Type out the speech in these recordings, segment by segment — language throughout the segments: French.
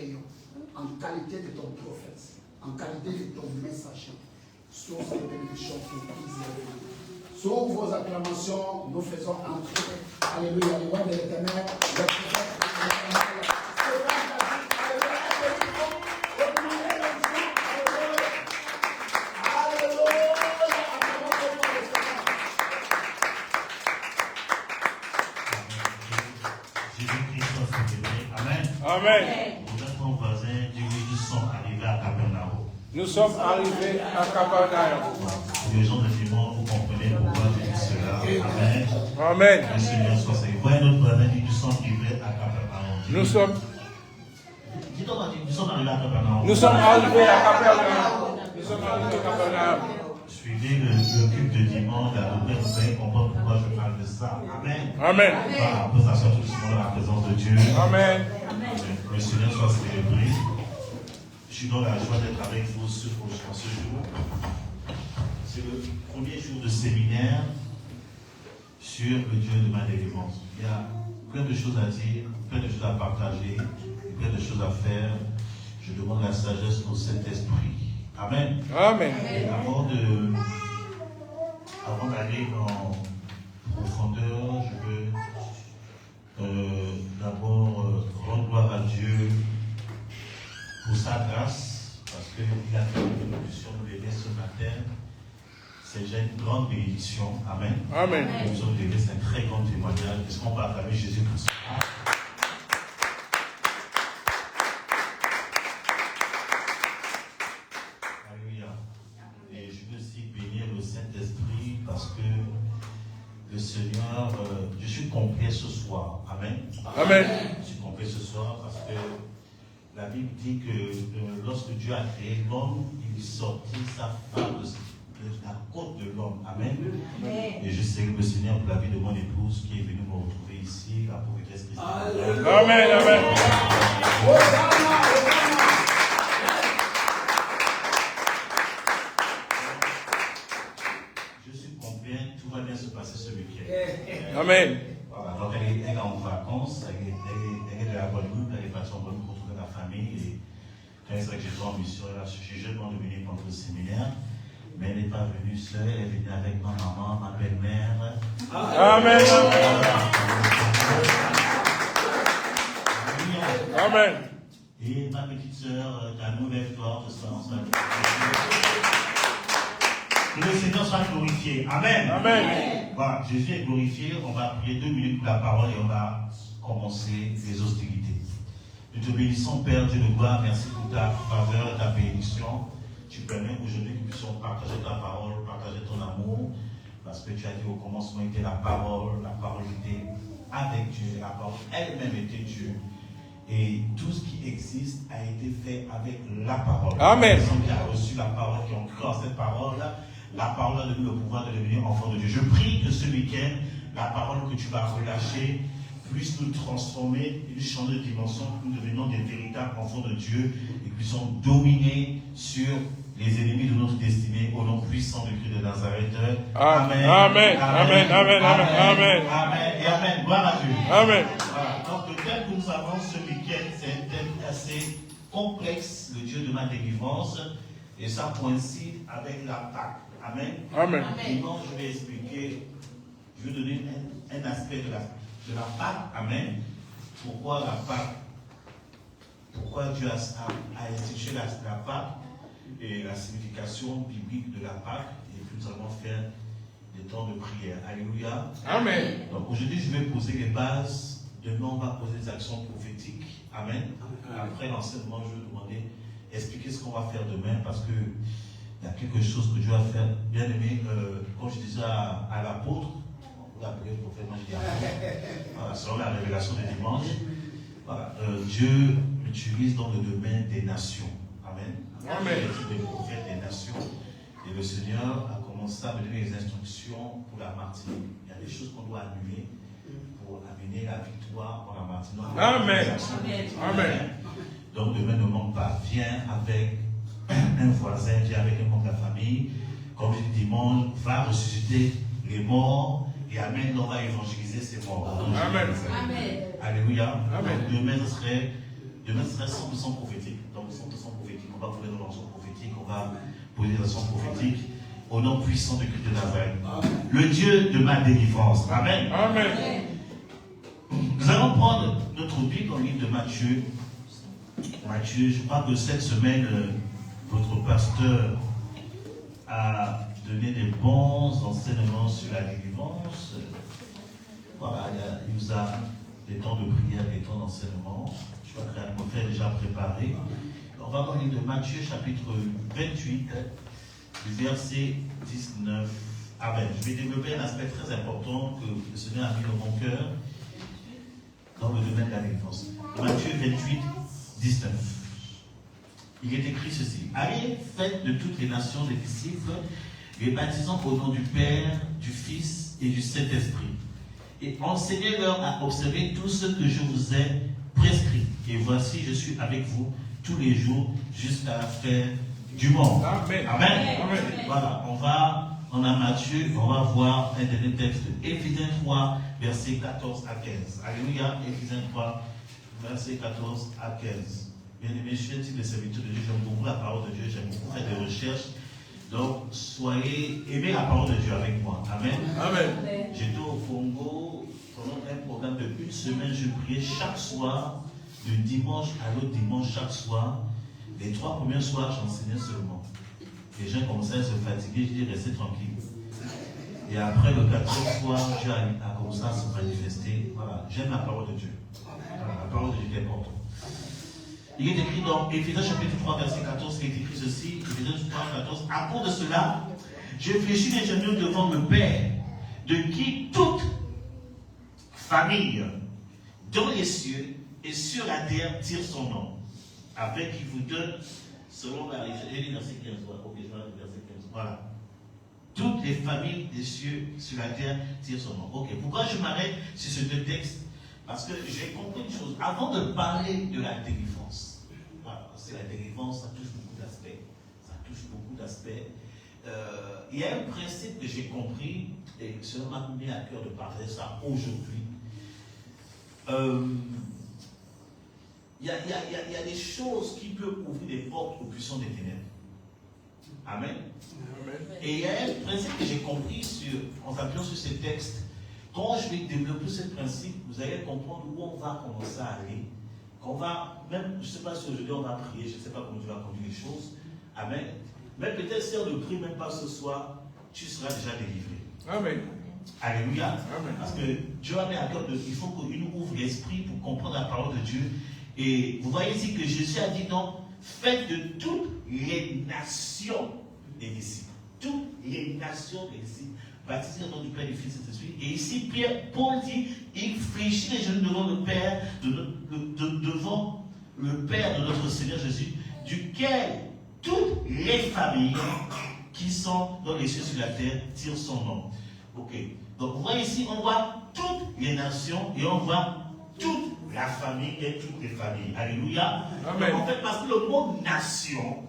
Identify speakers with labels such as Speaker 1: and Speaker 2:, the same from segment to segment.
Speaker 1: crayon, en qualité de ton prophète, en qualité de ton messager. Source de bénédiction pour Israël. Sur vos acclamations, nous faisons entrer, alléluia, les rois de l'éternel, le prophète de l'éternel.
Speaker 2: Amen.
Speaker 3: Nous sommes arrivés à Capernaum.
Speaker 2: Les gens de Simon, vous comprenez pourquoi je dis cela. Amen.
Speaker 3: Amen.
Speaker 2: Le Seigneur soit salué. Voyez notre voisin dit, nous sommes arrivés à Capernaum.
Speaker 3: Nous sommes
Speaker 2: arrivés à Capernaum.
Speaker 3: Nous sommes arrivés à Capernaum. Nous sommes arrivés à Capernaum.
Speaker 2: Suivez le culte de dimanche, vous allez comprendre pourquoi je parle de ça. Amen.
Speaker 3: Amen.
Speaker 2: Voilà, on peut s'asseoir tout doucement dans la présence de Dieu.
Speaker 3: Amen.
Speaker 2: Le Seigneur soit célébré. Je suis dans la joie d'être avec vous en ce jour. C'est le premier jour de séminaire sur le Dieu de ma délivrance. Il y a plein de choses à dire, plein de choses à partager, plein de choses à faire. Je demande la sagesse au Saint-Esprit. Amen.
Speaker 3: Amen.
Speaker 2: Et avant d'aller en profondeur, je veux d'abord rendre gloire à Dieu pour sa grâce, parce qu'il a fait une bénédiction de nous lever ce matin. C'est déjà une grande bénédiction. Amen.
Speaker 3: Amen.
Speaker 2: Nous sommes levés, c'est un très grand témoignage. Est-ce qu'on peut acclamer Jésus pour ça? Alléluia. Et je veux aussi bénir le Saint-Esprit parce que le Seigneur, je suis complet ce soir. Amen.
Speaker 3: Amen.
Speaker 2: Je suis complet ce soir parce que la Bible dit que lorsque Dieu a créé l'homme, il sortit sa femme de la côte de l'homme. Amen. Et je salue le Seigneur pour la vie de mon épouse qui est venue me retrouver ici, la prophétesse Christine.
Speaker 3: Amen. Amen.
Speaker 2: Je suis complet, tout va bien se passer ce week-end.
Speaker 3: Amen.
Speaker 2: Voilà, donc elle est en vacances, elle est de la Guadeloupe, elle est partie en Guadeloupe pour retrouver la famille. Et quand c'est vrai que j'étais en mission, elle a cherché jeunement de venir pendant le séminaire. Mais elle n'est pas venue seule, elle est venue avec ma maman, ma belle-mère.
Speaker 3: Amen. Amen.
Speaker 2: Et ma petite sœur, ta nouvelle flore, ce sera ensemble. Que le Seigneur soit glorifié. Amen.
Speaker 3: Amen.
Speaker 2: Voilà, Jésus est glorifié. On va prier 2 minutes pour la parole et on va commencer les hostilités. Nous te bénissons, Père Dieu de gloire. Merci pour ta faveur, ta bénédiction. Tu permets aujourd'hui que nous puissions partager ta parole, partager ton amour, parce que tu as dit au commencement était la parole était avec Dieu, la parole elle-même était Dieu. Et tout ce qui existe a été fait avec la parole.
Speaker 3: Amen.
Speaker 2: Les gens qui ont reçu la parole, qui ont cru en cette parole, la parole a donné le pouvoir de devenir enfant de Dieu. Je prie que ce week-end, la parole que tu vas relâcher puisse nous transformer, puisse changer de dimension, que nous devenons des véritables enfants de Dieu et puissions dominer sur les ennemis de notre destinée au nom puissant du Christ de Nazareth.
Speaker 3: Amen. Amen. Amen. Amen. Amen.
Speaker 2: Amen. Et Amen. Gloire à Dieu.
Speaker 3: Amen.
Speaker 2: Voilà. Donc le thème que nous avons ce week-end, c'est un thème assez complexe, le Dieu de ma délivrance, et ça coïncide avec la Pâque. Amen.
Speaker 3: Amen.
Speaker 2: Dimanche, je vais expliquer, je vais donner un aspect de la Pâque. Amen. Pourquoi la Pâque? Pourquoi Dieu a institué la Pâque et la signification biblique de la Pâque. Et puis nous allons faire des temps de prière. Alléluia.
Speaker 3: Amen.
Speaker 2: Donc aujourd'hui, je vais poser les bases. Demain, on va poser des actions prophétiques. Amen. Après l'enseignement, je vais demander, expliquer ce qu'on va faire demain parce que il y a quelque chose que Dieu va faire. Bien aimé, comme je disais à l'apôtre, vous l'appelez le prophète, moi je dis apôtre. Voilà, selon la révélation de dimanche, voilà, Dieu utilise dans le domaine des nations. Amen.
Speaker 3: Amen.
Speaker 2: Des prophètes des nations. Et le Seigneur a commencé à me donner les instructions pour la Martinique. Il y a des choses qu'on doit annuler pour amener la victoire pour la Martinique.
Speaker 3: Amen. Amen.
Speaker 2: Donc demain ne manque pas. Viens avec un voisin, viens avec un membre de la famille. Comme je dis dimanche, va ressusciter les morts. Et Amen, on va évangéliser ces morts.
Speaker 3: Amen.
Speaker 2: Alléluia.
Speaker 3: Amen.
Speaker 2: Donc demain, ce serait Demain sera 100% prophétique. Donc 100% prophétique, on va poser dans l'ensemble prophétique, on va poser dans l'ensemble prophétique au nom puissant de Christ de Nazareth. Le Dieu de ma délivrance. Amen.
Speaker 3: Amen.
Speaker 2: Nous allons prendre notre Bible dans le livre de Matthieu. Matthieu, je crois que cette semaine, votre pasteur a donné des bons enseignements sur la délivrance. Voilà, il nous a des temps de prière, des temps d'enseignement. Je crois que l'atmosphère est déjà préparée. On va dans le livre de Matthieu, chapitre 28, du verset 19. Amen. Je vais développer un aspect très important que le Seigneur a mis dans mon cœur dans le domaine de la délivrance. Matthieu 28, 19. Il est écrit ceci. Allez, faites de toutes les nations des disciples, les baptisant au nom du Père, du Fils et du Saint-Esprit. Et enseignez-leur à observer tout ce que je vous ai prescrit. Et voici, je suis avec vous tous les jours jusqu'à la fin du monde.
Speaker 3: Amen.
Speaker 2: Amen.
Speaker 3: Amen.
Speaker 2: Voilà, on a Matthieu, on va voir un dernier texte, Éphésiens 3, versets 14 à 15. Alléluia, Éphésiens 3, versets 14 à 15. Bien aimés, je suis un type de serviteur de Dieu, j'aime beaucoup la parole de Dieu, j'aime beaucoup faire des recherches. Donc, aimez la parole de Dieu avec moi. Amen.
Speaker 3: Amen.
Speaker 2: J'étais au Congo pendant un programme de 1 semaine, je priais chaque soir, de dimanche à l'autre dimanche, chaque soir. Les 3 premiers soirs, j'enseignais seulement. Les gens commençaient à se fatiguer, je dis restez tranquille. Et après le 14e soir, Dieu a commencé à se manifester. Voilà, j'aime la parole de Dieu. Voilà, la parole de Dieu est importante. Il est écrit dans Éphésiens chapitre 3, verset 14, il est écrit ceci, Éphésiens 3, 14. À cause de cela, je fléchis les genoux devant le Père, de qui toute famille dans les cieux et sur la terre tire son nom, avec qui vous donne selon la région. J'ai dit verset 15, ok, je vais verset 15. Voilà. Toutes les familles des cieux sur la terre tirent son nom. Ok, pourquoi je m'arrête sur ce 2 textes? Parce que j'ai compris une chose. Avant de parler de la délivrance, voilà, parce que la délivrance, ça touche beaucoup d'aspects. Ça touche beaucoup d'aspects. Il y a un principe que j'ai compris, et cela m'a mis à cœur de parler ça aujourd'hui. Il y a des choses qui peuvent ouvrir des portes aux puissants des ténèbres. Amen. Amen. Et il y a un principe que j'ai compris en s'appuyant sur ces textes. Quand je vais développer ce principe, vous allez comprendre où on va commencer à aller. Qu'on va, même, je ne sais pas si aujourd'hui on va prier, je ne sais pas comment tu vas conduire les choses. Amen. Mais peut-être si on ne prie même pas ce soir, tu seras déjà délivré.
Speaker 3: Amen.
Speaker 2: Alléluia.
Speaker 3: Amen.
Speaker 2: Parce que Dieu a mis à cœur il faut qu'il nous ouvre l'esprit pour comprendre la parole de Dieu. Et vous voyez ici que Jésus a dit non, faites de toutes les nations des disciples. Toutes les nations des disciples. Baptisés au nom du Père, du Fils et de l'Esprit. Et ici, Paul dit, il fléchit les genoux devant le Père, devant le Père de notre Seigneur Jésus, duquel toutes les familles qui sont dans les cieux sur la terre tirent son nom. Ok. Donc, vous voyez ici, on voit toutes les nations et on voit toute la famille et toutes les familles. Alléluia.
Speaker 3: Amen.
Speaker 2: Donc, en fait, parce que le mot nation,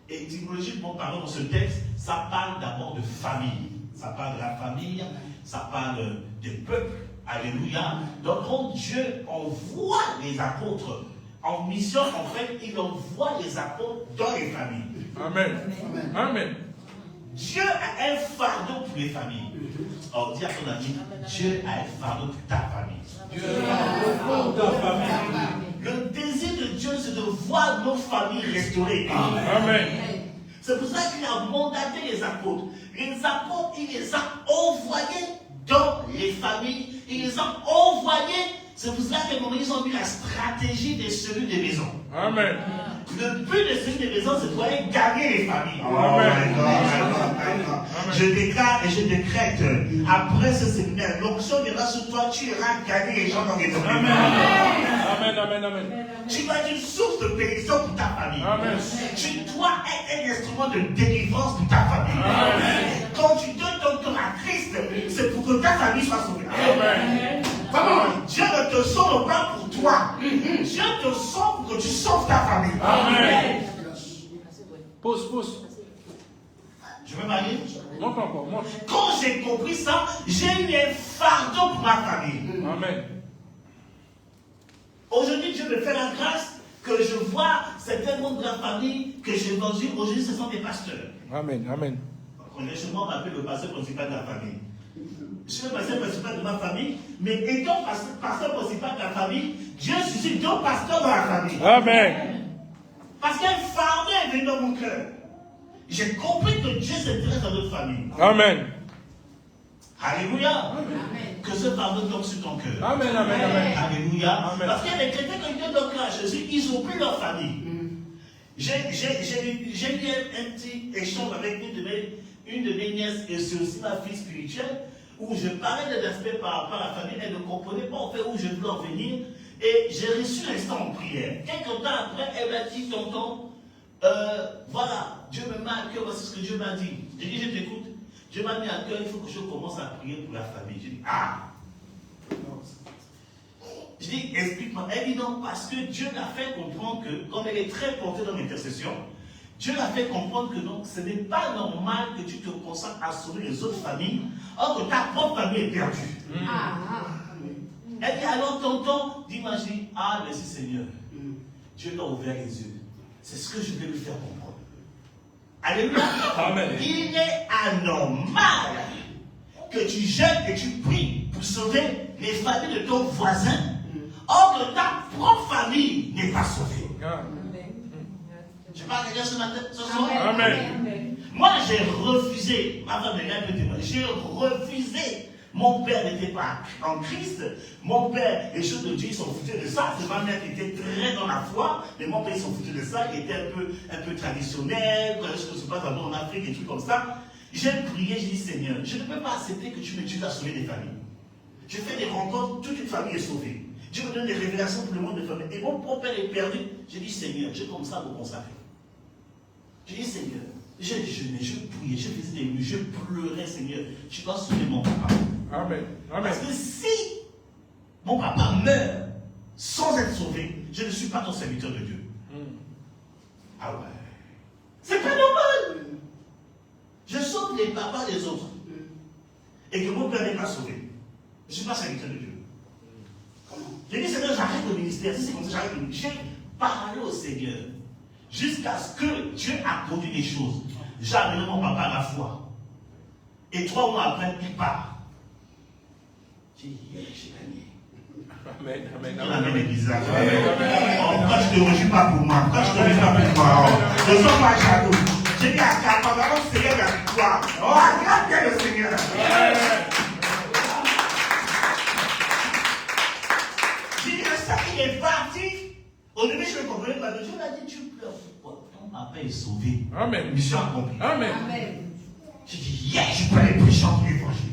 Speaker 2: étymologiquement parlant dans ce texte, ça parle d'abord de famille. Ça parle de la famille, ça parle des peuples. Alléluia. Donc, quand Dieu envoie les apôtres en mission, en fait, il envoie les apôtres dans les familles.
Speaker 3: Amen. Amen.
Speaker 2: Dieu a un fardeau pour les familles. Alors, dis à ton ami, Dieu a un fardeau pour ta famille.
Speaker 3: Dieu a un fardeau pour ta famille.
Speaker 2: Le désir de Dieu, c'est de voir nos familles restaurées.
Speaker 3: Amen.
Speaker 2: C'est pour ça qu'il a mandaté les apôtres. Les apôtres, il les a envoyés dans les familles. Il les a envoyés. C'est pour ça qu'à un moment, ils ont mis la stratégie des cellules des maisons.
Speaker 3: Amen.
Speaker 2: Le but de cellules des maisons, c'est de pouvoir gagner les familles.
Speaker 3: Amen.
Speaker 2: Je déclare et je décrète, après ce séminaire, l'onction viendra sur toi, tu iras gagner les gens dans les familles.
Speaker 3: Amen. Amen. Amen.
Speaker 2: Tu vas être une source de bénédiction pour ta famille.
Speaker 3: Amen.
Speaker 2: Tu dois être un instrument de délivrance pour ta famille.
Speaker 3: Amen.
Speaker 2: Quand tu donnes ton cœur à Christ, c'est pour que ta famille soit sauvée.
Speaker 3: Amen.
Speaker 2: Dieu ne te sauve pas pour toi. Dieu te sauve pour que tu sauves ta famille.
Speaker 3: Amen. Pousse.
Speaker 2: Je veux marier.
Speaker 3: Monte encore, monte.
Speaker 2: Quand j'ai compris ça, j'ai eu un fardeau pour ma famille.
Speaker 3: Amen.
Speaker 2: Aujourd'hui, Dieu me fait la grâce que je vois certains membres de la famille que j'évangile aujourd'hui, ce sont des pasteurs.
Speaker 3: Amen. Amen.
Speaker 2: Honnêtement, on m'appelle le pasteur principal de la famille. Je suis le pasteur principal de ma famille, mais étant pasteur principal de la famille, Dieu suscite d'autres pasteurs dans la famille.
Speaker 3: Amen.
Speaker 2: Parce qu'un fardeau est venu dans mon cœur. J'ai compris que Dieu s'intéresse à notre famille.
Speaker 3: Amen.
Speaker 2: Alléluia.
Speaker 4: Amen.
Speaker 2: Que ce fardeau tombe sur ton cœur.
Speaker 3: Amen. Amen. Amen.
Speaker 2: Alléluia.
Speaker 3: Amen.
Speaker 2: Parce qu'il y a des chrétiens qui ont donné à Jésus, ils n'ont plus leur famille. J'ai eu un petit échange avec une de mes nièces, et c'est aussi ma fille spirituelle, où je parlais de l'aspect par rapport à la famille. Elle ne comprenait pas en fait où je voulais en venir. Et j'ai reçu l'instant en prière. Quelques temps après, elle m'a dit, tonton, voilà, Dieu me met à cœur, voici ce que Dieu m'a dit. J'ai dit, je t'écoute. Dieu m'a mis à cœur, il faut que je commence à prier pour la famille. J'ai dit, ah! Je dis, explique-moi. Elle dit non, parce que Dieu l'a fait comprendre que, comme elle est très portée dans l'intercession, Dieu l'a fait comprendre que donc, ce n'est pas normal que tu te consacres à sauver les autres familles, or que ta propre famille est perdue. Elle dit, alors tonton, dis-moi, je dis, ah, merci Seigneur. Dieu t'a ouvert les yeux. C'est ce que je vais lui faire comprendre. Alléluia.
Speaker 3: Amen.
Speaker 2: Il est anormal que tu jeûnes et tu pries pour sauver les familles de ton voisin, or que ta propre famille n'est pas sauvée. Je parle à quelqu'un ce matin, ce soir.
Speaker 3: Amen.
Speaker 2: Moi, j'ai refusé, ma femme est là, un peu témoin, j'ai refusé. Mon père n'était pas en Christ. Mon père, les choses de Dieu, ils s'en foutaient de ça. C'est ma mère qui était très dans la foi, mais mon père, ils s'en foutaient de ça. Il était un peu traditionnel, ce que se passe en Afrique, des trucs comme ça. J'ai prié, j'ai dit, Seigneur, je ne peux pas accepter que tu m'utilises à sauver des familles. Je fais des rencontres, toute une famille est sauvée. Dieu me donne des révélations pour le monde de famille. Et mon propre père est perdu. J'ai dit, Seigneur, j'ai comme ça à me consacrer. J'ai dit, Seigneur, j'ai jeûné, je priais, je faisais des nuits, je pleurais, Seigneur. Je dois sauver mon papa.
Speaker 3: Amen. Amen.
Speaker 2: Parce que si mon papa meurt sans être sauvé, je ne suis pas ton serviteur de Dieu. Ah ouais. C'est pas normal. Je sauve les papas des autres. Et que mon père n'est pas sauvé. Je ne suis pas serviteur de Dieu. J'ai dit, Seigneur, j'arrête le ministère. Si c'est comme ça, j'arrête le ministère. J'ai parlé au Seigneur. Jusqu'à ce que Dieu a produit des choses. J'ai amené mon papa à la foi. Et 3 mois après, il part. J'ai dit, j'ai gagné.
Speaker 3: Amen. Amen.
Speaker 2: On amène
Speaker 3: Amen.
Speaker 2: l'église là. Pourquoi tu ne te réjouis pas pour moi? Pourquoi tu ne te réjouis pas pour moi? Je ne suis pas jaloux. J'ai dit à ta pendant le Seigneur la victoire. Oh, regarde bien le Seigneur. J'ai dit, ça, il est parti. Au début, je ne comprenais pas. Dieu m'a dit, tu pleures pourquoi? Ton papa est sauvé.
Speaker 3: Amen.
Speaker 2: Mission accomplie.
Speaker 3: Amen.
Speaker 2: J'ai dit, yes, je peux aller prêcher en l'évangile.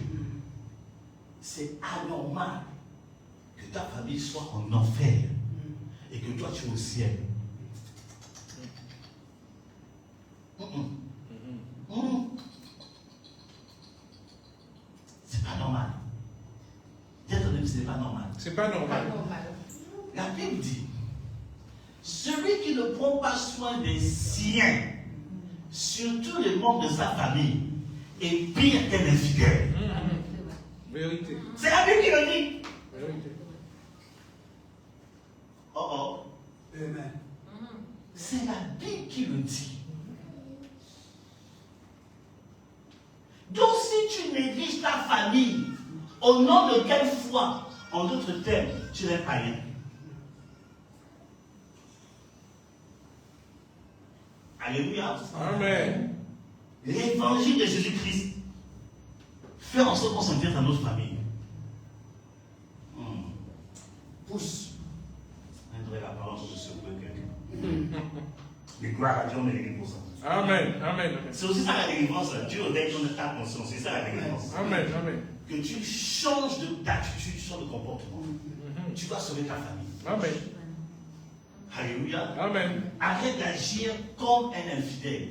Speaker 2: C'est anormal que ta famille soit en enfer et que toi tu es au ciel. C'est pas normal. Dis à ton ami, c'est pas normal.
Speaker 3: C'est pas normal.
Speaker 2: La Bible dit, celui qui ne prend pas soin des siens, surtout les membres de sa famille, est pire qu'un infidèle.
Speaker 3: Vérité.
Speaker 2: C'est la Bible qui le dit.
Speaker 3: Vérité.
Speaker 2: Oh oh.
Speaker 1: Amen.
Speaker 2: C'est la Bible qui le dit. Donc si tu négliges ta famille, au nom de quelle foi, en d'autres termes, tu n'es païen. Alléluia.
Speaker 3: Amen.
Speaker 2: L'évangile de Jésus-Christ fait en sorte qu'on s'intéresse à notre famille.
Speaker 1: Pousse.
Speaker 2: On la parole sur ce quelqu'un. Mais gloire à Dieu, on est l'église pour ça.
Speaker 3: Amen. Amen.
Speaker 2: C'est aussi ça la délivrance. Dieu ordaine dans ta conscience. C'est ça la délivrance.
Speaker 3: Amen. Amen.
Speaker 2: Que tu changes d'attitude, tu changes de comportement. Tu dois sauver ta famille.
Speaker 3: Amen.
Speaker 2: Alléluia.
Speaker 3: Amen.
Speaker 2: Arrête d'agir comme un infidèle.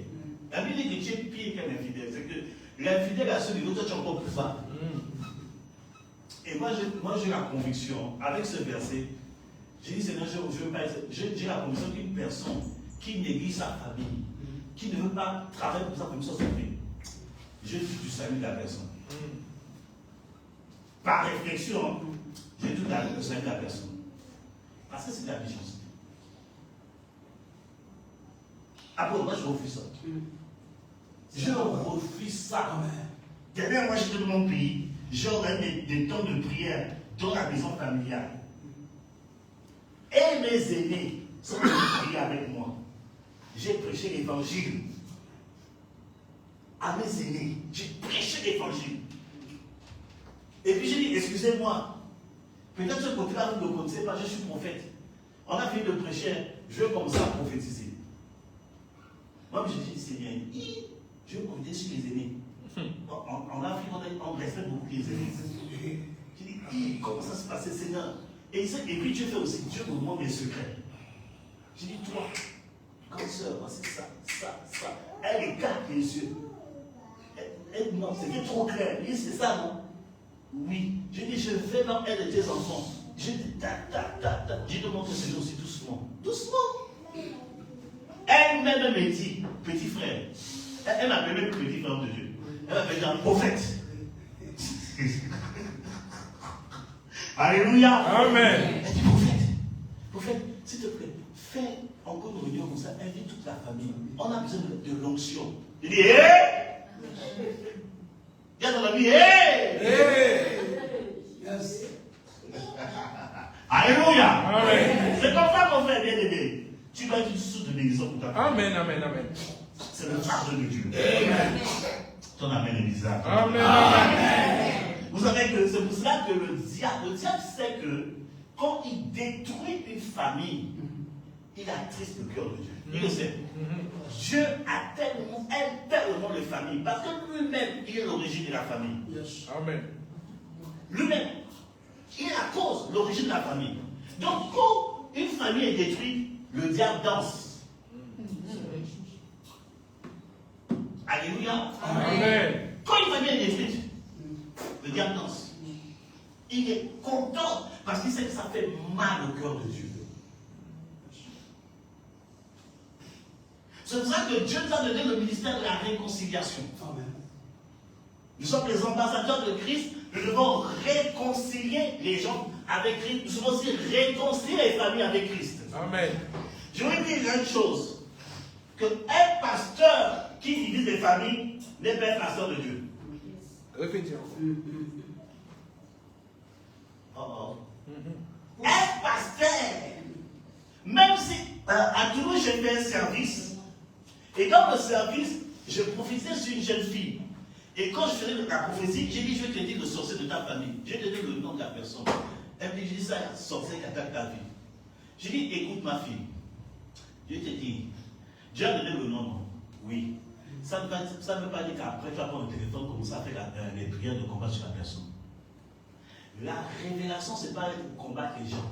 Speaker 2: La Bible dit que tu es pire qu'un infidèle. C'est que l'infidèle à ce niveau, toi tu es encore plus bas. Et moi j'ai la conviction, avec ce verset, j'ai dit Seigneur, j'ai la conviction qu'une personne qui néglige sa famille, qui ne veut pas travailler pour sa famille sans famille, je dis du salut de la personne. Par réflexion, j'ai tout à le salut de la personne. Parce que c'est la méchanceté. Après, moi, je refuse ça. Je refuse ça. Dernièrement, moi, j'étais dans mon pays. J'organise des temps de prière dans la maison familiale. Et mes aînés sont venus prier avec moi. J'ai prêché l'évangile à mes aînés. J'ai prêché l'évangile. Et puis j'ai dit, excusez-moi, peut-être ce côté-là, vous ne le connaissez pas, je suis prophète. On a fini de prêcher, je vais commencer à prophétiser. Moi, j'ai dit, Seigneur, je vais compter sur les aînés. En Afrique, on respecte beaucoup les aînés. J'ai dit, comment ça se passe, Seigneur? Et puis Dieu fait aussi, Dieu me demande mes secrets. J'ai dit, toi, grande soeur, c'est ça. Elle écarte les yeux. Non, c'était trop clair. Il dit, c'est ça, non? Oui. J'ai dit, je vais dans elle et tes enfants. J'ai dit, j'ai demandé au Seigneur aussi doucement. Doucement. Elle-même me dit, petit frère. Elle m'appelle même petit frère de Dieu. Elle m'appelle un prophète. Alléluia.
Speaker 3: Amen.
Speaker 2: Elle dit, prophète, s'il te plaît, fais encore une réunion comme ça, invite toute la famille. On a besoin de l'onction. Il dit, hé! Il y a dans la vie, hé!
Speaker 1: Yes.
Speaker 2: Alléluia.
Speaker 3: Amen.
Speaker 2: C'est comme ça qu'on fait, bien aimé. Tu dois être sous de bénédiction pour ta famille.
Speaker 3: Amen, amen, amen.
Speaker 2: C'est le fardeau de Dieu. Amen. Ton amen est bizarre.
Speaker 3: Amen, amen.
Speaker 2: Vous savez que c'est pour cela que le diable sait que quand il détruit une famille, il attriste le cœur de Dieu. Il le sait. Dieu aime tellement les familles parce que lui-même, il est l'origine de la famille.
Speaker 1: Yes.
Speaker 3: Amen.
Speaker 2: Lui-même, il est la cause, l'origine de la famille. Donc, quand une famille est détruite, le diable danse. Alléluia.
Speaker 3: Amen.
Speaker 2: Quand une famille est détruite, le diable danse. Il est content parce qu'il sait que ça fait mal au cœur de Dieu. C'est pour ça que Dieu nous a donné le ministère de la réconciliation.
Speaker 1: Amen.
Speaker 2: Nous sommes les ambassadeurs de Christ. Nous devons réconcilier les gens avec Christ. Nous devons aussi réconcilier les familles avec Christ.
Speaker 3: Amen.
Speaker 2: Je vais dire une chose. Que un pasteur qui divise les familles n'est pas un pasteur de Dieu.
Speaker 3: Répétez.
Speaker 2: Un pasteur, même si à Toulouse j'ai fait un service, et dans le service, je prophétisais sur une jeune fille. Et quand je faisais la prophétie, j'ai dit, je vais te dire le sorcier de ta famille. J'ai donné le nom de la personne. Elle me dit, j'ai dit ça, un sorcier qui attaque ta vie. J'ai dit, écoute ma fille. Je te dis, Dieu a donné le nom, non? Oui. Ça ne veut pas dire qu'après tu vas prendre le téléphone, commencer à faire les prières de combat sur la personne. La révélation, ce n'est pas pour combattre les gens.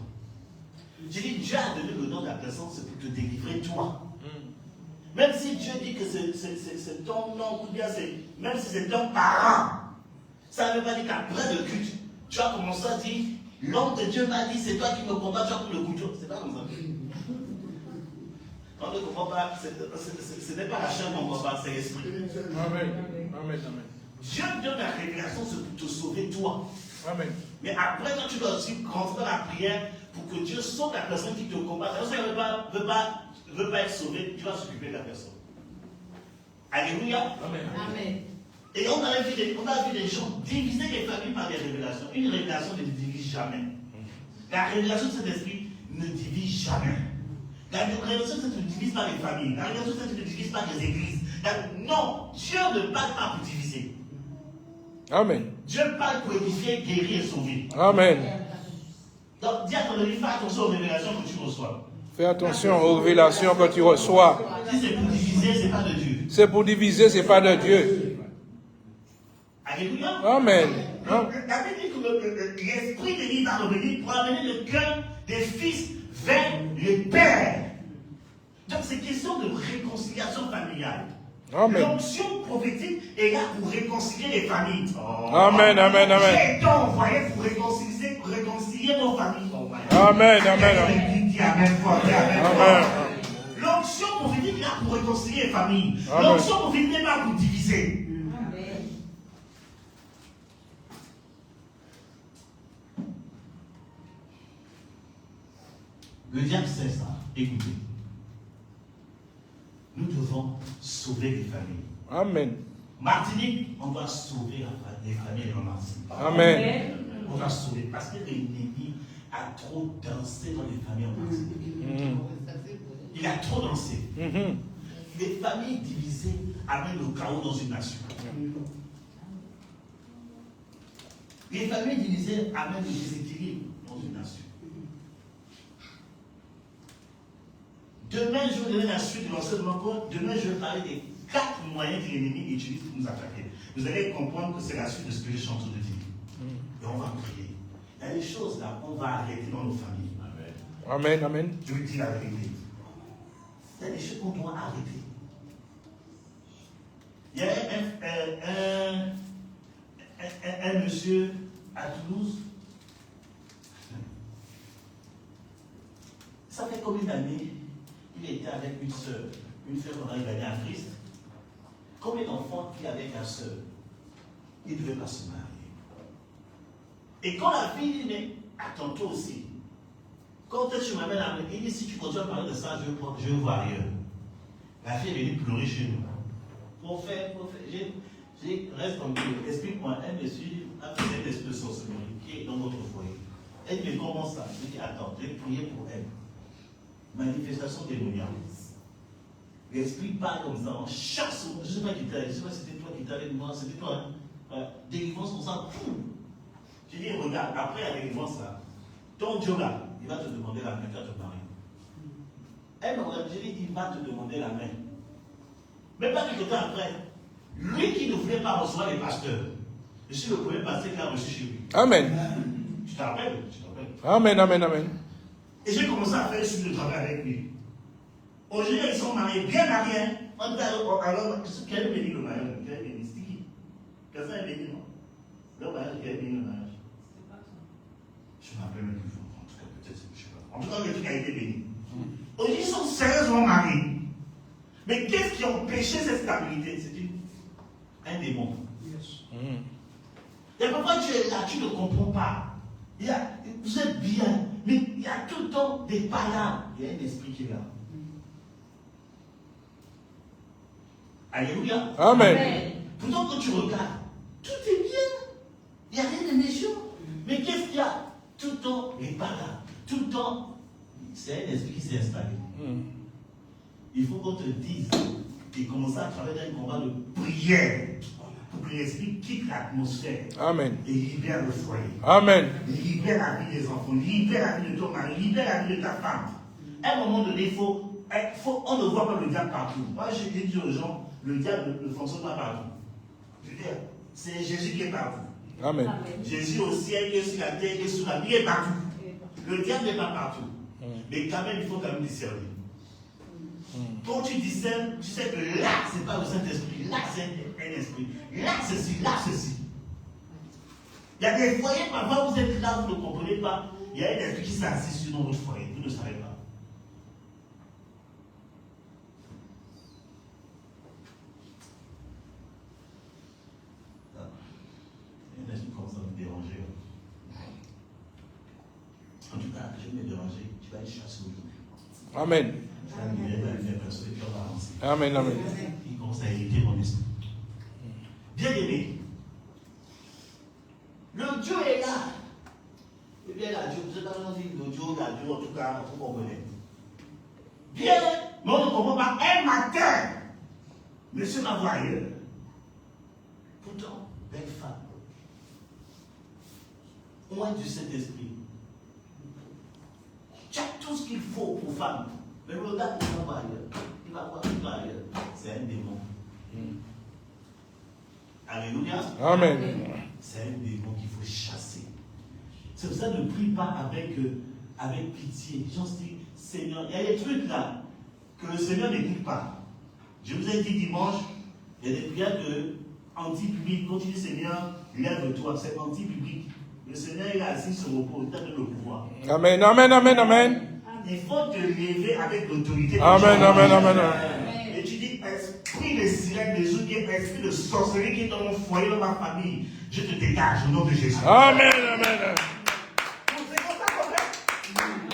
Speaker 2: J'ai dit, Dieu a donné le nom de la personne, c'est pour te délivrer toi. Même si Dieu dit que c'est ton nom, ou bien même si c'est ton parent, ça ne veut pas dire qu'après le culte, tu vas commencer à dire, l'homme de Dieu m'a dit, c'est toi qui me combats, tu vas prendre le couteau. C'est pas comme ça. On ne comprend pas, ce n'est pas la chair qu'on combat, c'est l'esprit.
Speaker 3: Amen. Amen. Amen.
Speaker 2: Dieu donne la révélation, c'est pour te sauver toi.
Speaker 3: Amen.
Speaker 2: Mais après, quand tu dois aussi rentrer dans la prière pour que Dieu sauve la personne qui te combat, si elle ne veut pas être sauvée, tu vas s'occuper de la personne. Alléluia.
Speaker 3: Amen.
Speaker 4: Amen.
Speaker 2: Et on a vu des gens diviser les familles par des révélations. Une révélation ne divise jamais. La révélation de cet esprit ne divise jamais. La révélation ne divise pas les familles. La révélation ne divise pas les églises. Non, Dieu ne parle pas pour diviser.
Speaker 3: Amen.
Speaker 2: Dieu parle pour édifier, guérir et sauver.
Speaker 3: Amen.
Speaker 2: Donc, dis à ton ami, fais attention aux révélations que tu reçois.
Speaker 3: Fais attention aux révélations que tu reçois.
Speaker 2: Si c'est pour diviser, ce n'est pas de Dieu.
Speaker 3: C'est pour diviser, ce n'est pas de Dieu.
Speaker 2: Alléluia.
Speaker 3: Amen.
Speaker 2: La Bible dit que l'Esprit de Dieu va revenir pour amener le cœur des fils vers les pères. Donc c'est question de réconciliation familiale.
Speaker 3: Amen.
Speaker 2: L'onction prophétique est là pour réconcilier les familles. Oh.
Speaker 3: Amen, amen, amen.
Speaker 2: J'ai été envoyé pour réconcilier nos familles. Oh,
Speaker 3: Amen, amen, amen.
Speaker 2: Dis amen, fort, dis amen, fort.
Speaker 3: Amen.
Speaker 2: L'onction prophétique est là pour réconcilier les familles.
Speaker 3: Amen.
Speaker 2: L'onction prophétique n'est pas pour diviser.
Speaker 4: Amen.
Speaker 2: Le diable sait ça. Écoutez. Nous devons sauver les familles.
Speaker 4: Amen.
Speaker 2: Martinique, on doit sauver les familles en Martinique.
Speaker 4: Amen.
Speaker 2: On doit sauver parce que l'ennemi a trop dansé dans les familles en Martinique. Il a trop dansé. Les familles divisées amènent le chaos dans une nation. Les familles divisées amènent le déséquilibre dans une nation. Demain, je vais donner la suite de l'enseignement. Demain, je vais parler des 4 moyens que l'ennemi utilise pour nous attaquer. Vous allez comprendre que c'est la suite de ce que j'ai chanté de dire. Et on va prier. Il y a des choses là qu'on va arrêter dans nos familles.
Speaker 4: Amen. Amen.
Speaker 2: Je vous dis la vérité. Il y a des choses qu'on doit arrêter. Il y a un monsieur à Toulouse. Ça fait combien d'années il était avec une sœur qu'on a gagné à Christ? Combien d'enfants il y avait avec la sœur? Il ne devait pas se marier. Et quand la fille dit, mais attends toi aussi. Quand tu m'amènes à il dit, si tu continues à parler de ça, je vais voir ailleurs. La fille est venue pleurer chez nous. Pour faire, reste tranquille, explique-moi, un monsieur a fait cette espèce de sorcellerie qui est dans votre foyer. Elle dit, mais comment ça? Je dis, attends, je vais prier pour elle. Manifestation démoniaque. Ne explique pas comme ça, on chasse. Je ne sais pas qui t'a, je ne sais pas si c'était toi qui t'avais avec moi, c'était toi. Hein? Délivrance comme ça, pouf. Je dis, regarde, après la délivrance là, ton Dieu là, il va te demander la main, tu vas te marier. Elle me regarde, je dis, il va te demander la main. Mais pas quelque temps après, lui qui ne voulait pas recevoir les pasteurs, je suis le premier pasteur qui a reçu chez lui.
Speaker 4: Amen.
Speaker 2: Tu te rappelles?
Speaker 4: Amen, amen, amen.
Speaker 2: Et j'ai commencé à faire suite de travail avec lui. Aujourd'hui, ils sont mariés, bien mariés. Hein? On dit alors, quel est béni le mariage? Quel est béni? C'est qui? Personne est béni, non? Le mariage, quel est béni le mariage? Je ne me rappelle même plus. En tout cas, peut-être, je ne sais pas. En tout cas, le truc a été béni. Aujourd'hui, ils sont sérieusement mariés. Mais qu'est-ce qui a empêché cette stabilité? C'est un démon. Et parfois, tu es là, tu ne comprends pas. Vous êtes bien, mais il y a tout le temps des païens. Il y a un esprit qui est là. Alléluia.
Speaker 4: Amen.
Speaker 2: Pourtant, quand tu regardes, tout est bien. Il n'y a rien de méchant. Mais qu'est-ce qu'il y a? Tout le temps, les païens. Tout le temps, c'est un esprit qui s'est installé. Il faut qu'on te dise et commencer à travailler dans un combat de prière pour que l'esprit quitte l'atmosphère.
Speaker 4: Amen.
Speaker 2: Et libère le foyer.
Speaker 4: Amen.
Speaker 2: Libère la vie des enfants. Libère la vie de ton mari. Libère la vie de ta femme. À un moment donné, on ne voit pas le diable partout. Moi, j'ai dit aux gens, le diable ne fonctionne pas partout. Je veux dire, c'est Jésus qui est partout.
Speaker 4: Amen.
Speaker 2: Jésus au ciel, il est sur la terre, il est sous la vie, il est partout. Le diable n'est pas partout. Mais quand même, il faut quand même discerner. Quand tu discernes, tu sais que là, ce n'est pas le Saint-Esprit, là, c'est un esprit. Là, ceci, là, ceci. Il y a des foyers, parfois, vous êtes là, vous ne comprenez pas. Il y a un esprit qui s'assiste sur votre foyer, vous ne savez pas. Il y a un esprit comme ça me déranger. En tout cas, je vais me déranger, tu vas aller chasser aujourd'hui.
Speaker 4: Amen. Amen, amen.
Speaker 2: Il commence à irriter mon esprit. Bien aimé, le Dieu est là. Eh bien, là, Dieu, vous êtes pas dit le Dieu, la Dieu, en tout cas, vous comprenez. Bien, mais on ne comprend pas. Un matin, monsieur m'a vu ailleurs. Pourtant, belle femme. Loin du Saint-Esprit. Tu as tout ce qu'il faut pour femme. Mais le gars, il va voir ailleurs. Il va voir ailleurs. C'est un démon. Alléluia.
Speaker 4: Amen.
Speaker 2: C'est un démon qu'il faut chasser. C'est pour ça que ne prie pas avec pitié. Les gens se disent, Seigneur, il y a des trucs là que le Seigneur n'écoute pas. Je vous ai dit dimanche, il y a des prières anti-publiques. Quand tu dis Seigneur, lève-toi, c'est anti-public. Le Seigneur est assis sur le repos, il t'a donné le pouvoir.
Speaker 4: Amen, amen, amen, amen.
Speaker 2: Il faut te lever avec l'autorité.
Speaker 4: Amen, amen, amen.
Speaker 2: Et tu dis, esprit de sirène, des outils, esprit de sorcellerie qui est dans mon foyer, dans ma famille, je te dégage au nom de Jésus.
Speaker 4: Amen, amen.
Speaker 2: C'est comme ça qu'on fait.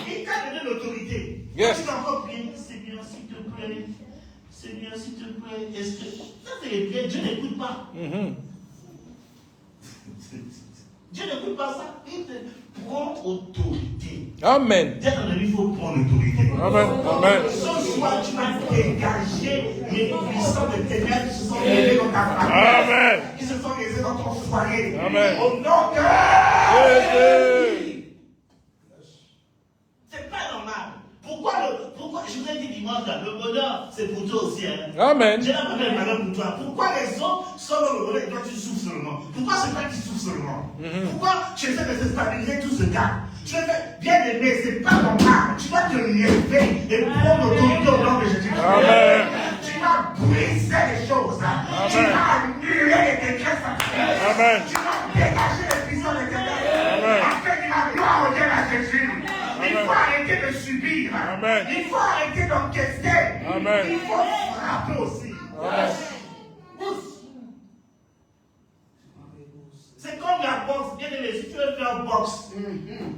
Speaker 2: Il t'a donné l'autorité.
Speaker 4: Yes.
Speaker 2: Tu t'as encore prié, Seigneur, s'il te plaît. Seigneur, s'il te plaît, est-ce que ça c'est les prières, Dieu n'écoute pas. Dieu n'écoute pas ça. Il te prend autorité.
Speaker 4: Amen.
Speaker 2: Dès qu'on a dit, il faut prendre l'autorité.
Speaker 4: Amen. Amen.
Speaker 2: Ce soir, tu vas dégager les puissants de ténèbres qui se sont élevés dans ta famille.
Speaker 4: Amen.
Speaker 2: Qui se sont élevés dans ton foyer.
Speaker 4: Amen.
Speaker 2: Au nom de
Speaker 4: Jésus.
Speaker 2: C'est pas normal. Pourquoi je vous ai dit dimanche, là, le bonheur, c'est pour toi aussi. Hein.
Speaker 4: Amen.
Speaker 2: J'ai la même malheur pour toi. Pourquoi les autres sont dans le bonheur et toi tu souffres seulement? Pourquoi c'est toi qui souffres seulement? Pourquoi tu essaies de se stabiliser tout ce cas? Tu es bien aimé, c'est pas normal. Tu vas te lever et prendre l'autorité au nom de Jésus-Christ.
Speaker 4: Amen.
Speaker 2: Tu vas briser les choses. Tu vas annuler les décrets sacrés.
Speaker 4: Amen.
Speaker 2: Tu vas dégager les puissants des ténèbres. Afin que la gloire revienne à Jésus. Il faut arrêter de subir.
Speaker 4: Amen.
Speaker 2: Il faut arrêter d'encaisser.
Speaker 4: Amen.
Speaker 2: Il faut frapper aussi.
Speaker 4: Amen.
Speaker 2: C'est comme la boxe. Bien aimé, si tu veux faire boxe,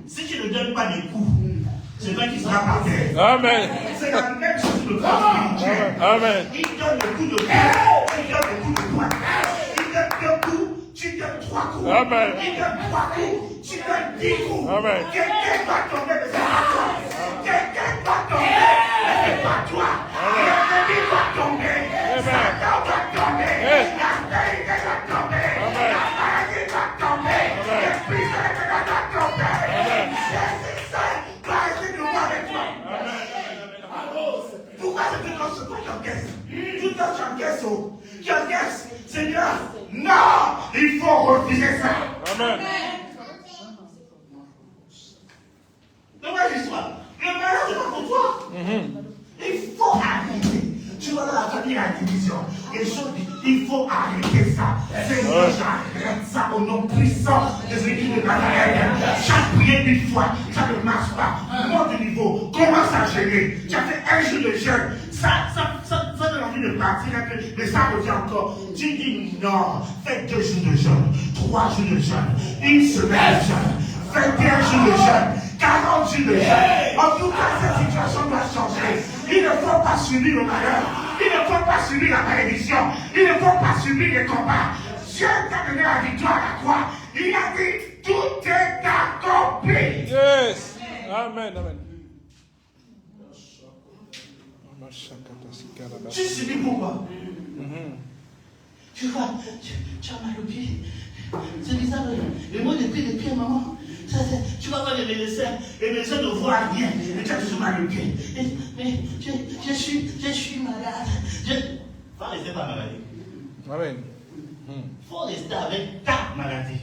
Speaker 2: si tu ne donnes pas des coups, c'est toi qui seras par terre.
Speaker 4: Amen.
Speaker 2: C'est la même chose que le corps spirituel.
Speaker 4: Amen.
Speaker 2: Il donne le coup de poing, il donne le coup de poing. Il donne 2 coups, tu donnes 3 coups.
Speaker 4: Amen.
Speaker 2: Il donne 3 coups, tu donnes 10 coups.
Speaker 4: Amen.
Speaker 2: Quelqu'un va tomber, mais c'est pas toi. Quelqu'un va tomber, mais c'est pas toi. L'ennemi va tomber. Satan va tomber. La vérité va tomber. La maladie va tomber. L'esprit de l'éternel va tomber. Jésus seul va essayer de voir avec toi. Pourquoi c'est que quand tu encaisses? Tout quand tu encaisses, tu encaisses. Seigneur, non, il faut refuser ça.
Speaker 4: Amen.
Speaker 2: Donc, l'histoire. Le malheur, c'est pas pour toi. Il faut arrêter. Tu vois, dans la famille, la division. Les choses, il faut arrêter ça. Seigneur, j'arrête ça au nom puissant de Jésus de Nazareth. Chaque prière une fois, ça ne marche pas. Monte de niveau, commence à gêner. Tu as fait un jour de jeûne. Ça donne envie de partir, mais ça revient encore. Tu dis non, fais 2 jours de jeûne, 3 jours de jeûne, 1 semaine de jeûne, 21 jours de jeûne. 40 jours de jeûne. En tout cas, cette situation doit changer. Il ne faut pas subir le malheur. Il ne faut pas subir la malédiction. Il ne faut pas subir les combats. Dieu t'a donné la victoire à la croix. Il a dit, tout est accompli.
Speaker 4: Yes. Amen. Amen.
Speaker 2: Tu subis pourquoi? Tu vois, tu as mal au pied. C'est bizarre. Et moi, depuis les pieds, maman. Tu vas voir les médecins ne voient rien. Et tu as toujours mal au pied. Mais je suis malade. Faut rester ta maladie.
Speaker 4: Amen.
Speaker 2: Faut rester avec ta maladie.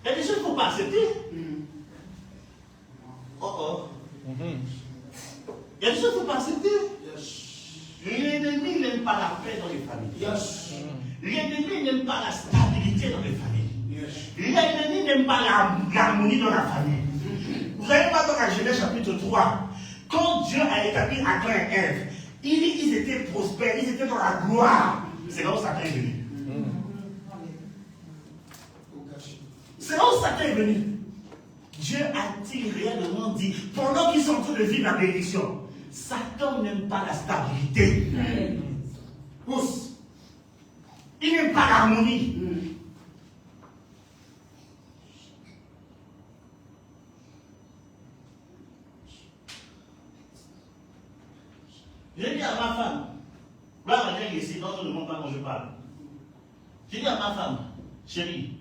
Speaker 2: Il y a des choses qu'il ne faut pas accepter. Il y a des choses qu'il ne faut pas accepter. L'ennemi n'aime pas la paix dans les familles. L'ennemi n'aime pas la stabilité dans les familles. L'ennemi n'aime pas l'harmonie dans la famille. Vous avez pas dans la Genèse chapitre 3, quand Dieu a établi Adam et Ève, ils étaient prospères, ils étaient dans la gloire. C'est là où Satan est venu. C'est là où Satan est venu. Dieu a-t-il réellement dit, pendant qu'ils sont en train de vivre la bénédiction, Satan n'aime pas la stabilité. Il n'aime pas l'harmonie. J'ai dit à ma femme, là, on est ici, dans le monde quand je parle. J'ai dit à ma femme, chérie,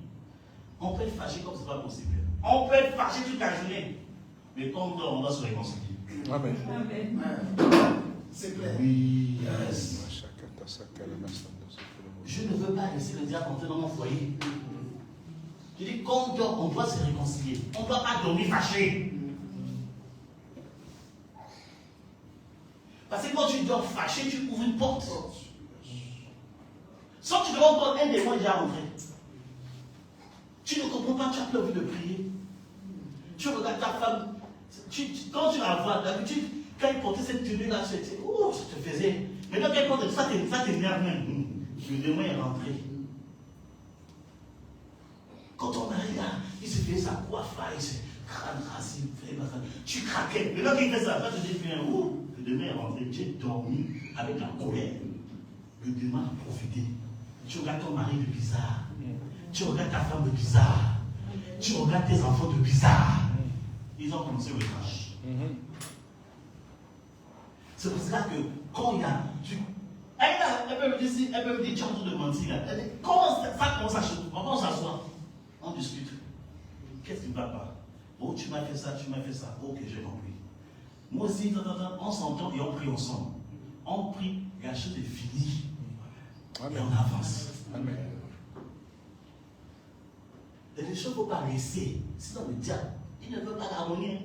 Speaker 2: on peut être fâché comme c'est pas possible. On peut être fâché toute la journée. Mais quand on dort, on doit se réconcilier.
Speaker 4: Amen.
Speaker 1: C'est clair.
Speaker 2: Oui. Je ne veux pas laisser le diable entrer dans mon foyer. Je dis, quand on dort, on doit se réconcilier. On ne doit pas dormir fâché. Parce que quand tu dors fâché, tu ouvres une porte. Sans que tu te rends compte, un démon est déjà rentré. Tu ne comprends pas, tu as plus envie de prier. Tu regardes ta femme. Quand tu la vois, d'habitude, quand il portait cette tenue-là, ça te faisait. Maintenant, quand il porte ça, t'énerve même. Le démon est rentré. Quand ton mari là, il se fait sa coiffe là, il se crâne, tu craquais. Maintenant qu'il fait ça, tu te dis, où? le demain est rentré, tu es dormi avec la colère. Le demain a profité. Tu regardes ton mari de bizarre. Tu regardes ta femme de bizarre. Tu regardes tes enfants de bizarre. Ils ont commencé le travail. C'est pour ça que quand il y a... Elle peut me dire, tu es en train de mentir. Elle dit, comment ça commence à changer? On s'assoit. On discute. Qu'est-ce qui ne va pas? Oh, tu m'as fait ça, tu m'as fait ça. Ok, j'ai compris. Moi aussi, on s'entend et on prie ensemble. On prie, la chose est finie. Et on avance.
Speaker 4: Amen.
Speaker 2: Et les choses ne faut pas laisser. Sinon, le diable, il ne veut pas l'harmonie.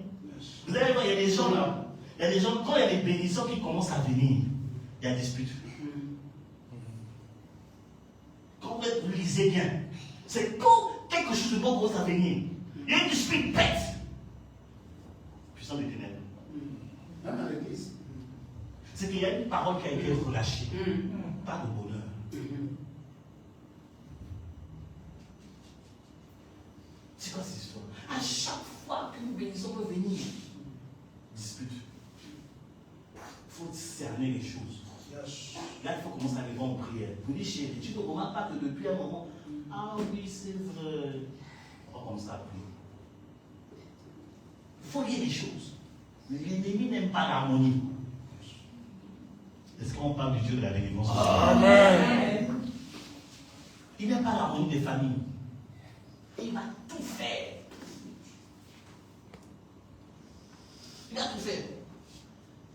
Speaker 2: Vous allez voir, il y a des gens là. Il y a des gens, quand il y a des bénédictions qui commencent à venir, il y a des disputes. Quand vous lisez bien, c'est quand quelque chose de bon commence à venir. Il y a une dispute bête. Puissant des ténèbres.
Speaker 1: Même à l'église.
Speaker 2: C'est qu'il y a une parole qui a été relâchée. Pas de bonheur. C'est quoi cette histoire? À chaque fois qu'une bénédiction peut venir, dispute. Il faut cerner les choses. Là, il faut commencer à aller en prière. Vous dites, chérie, tu ne remarques pas que depuis un moment, ah oui, c'est vrai. On va commencer à prier. Il faut lire les choses. L'ennemi n'aime pas l'harmonie. Est-ce qu'on parle du Dieu de la délivrance?
Speaker 4: Amen.
Speaker 2: Il n'aime pas l'harmonie des familles. Et il va tout faire. Il va tout faire.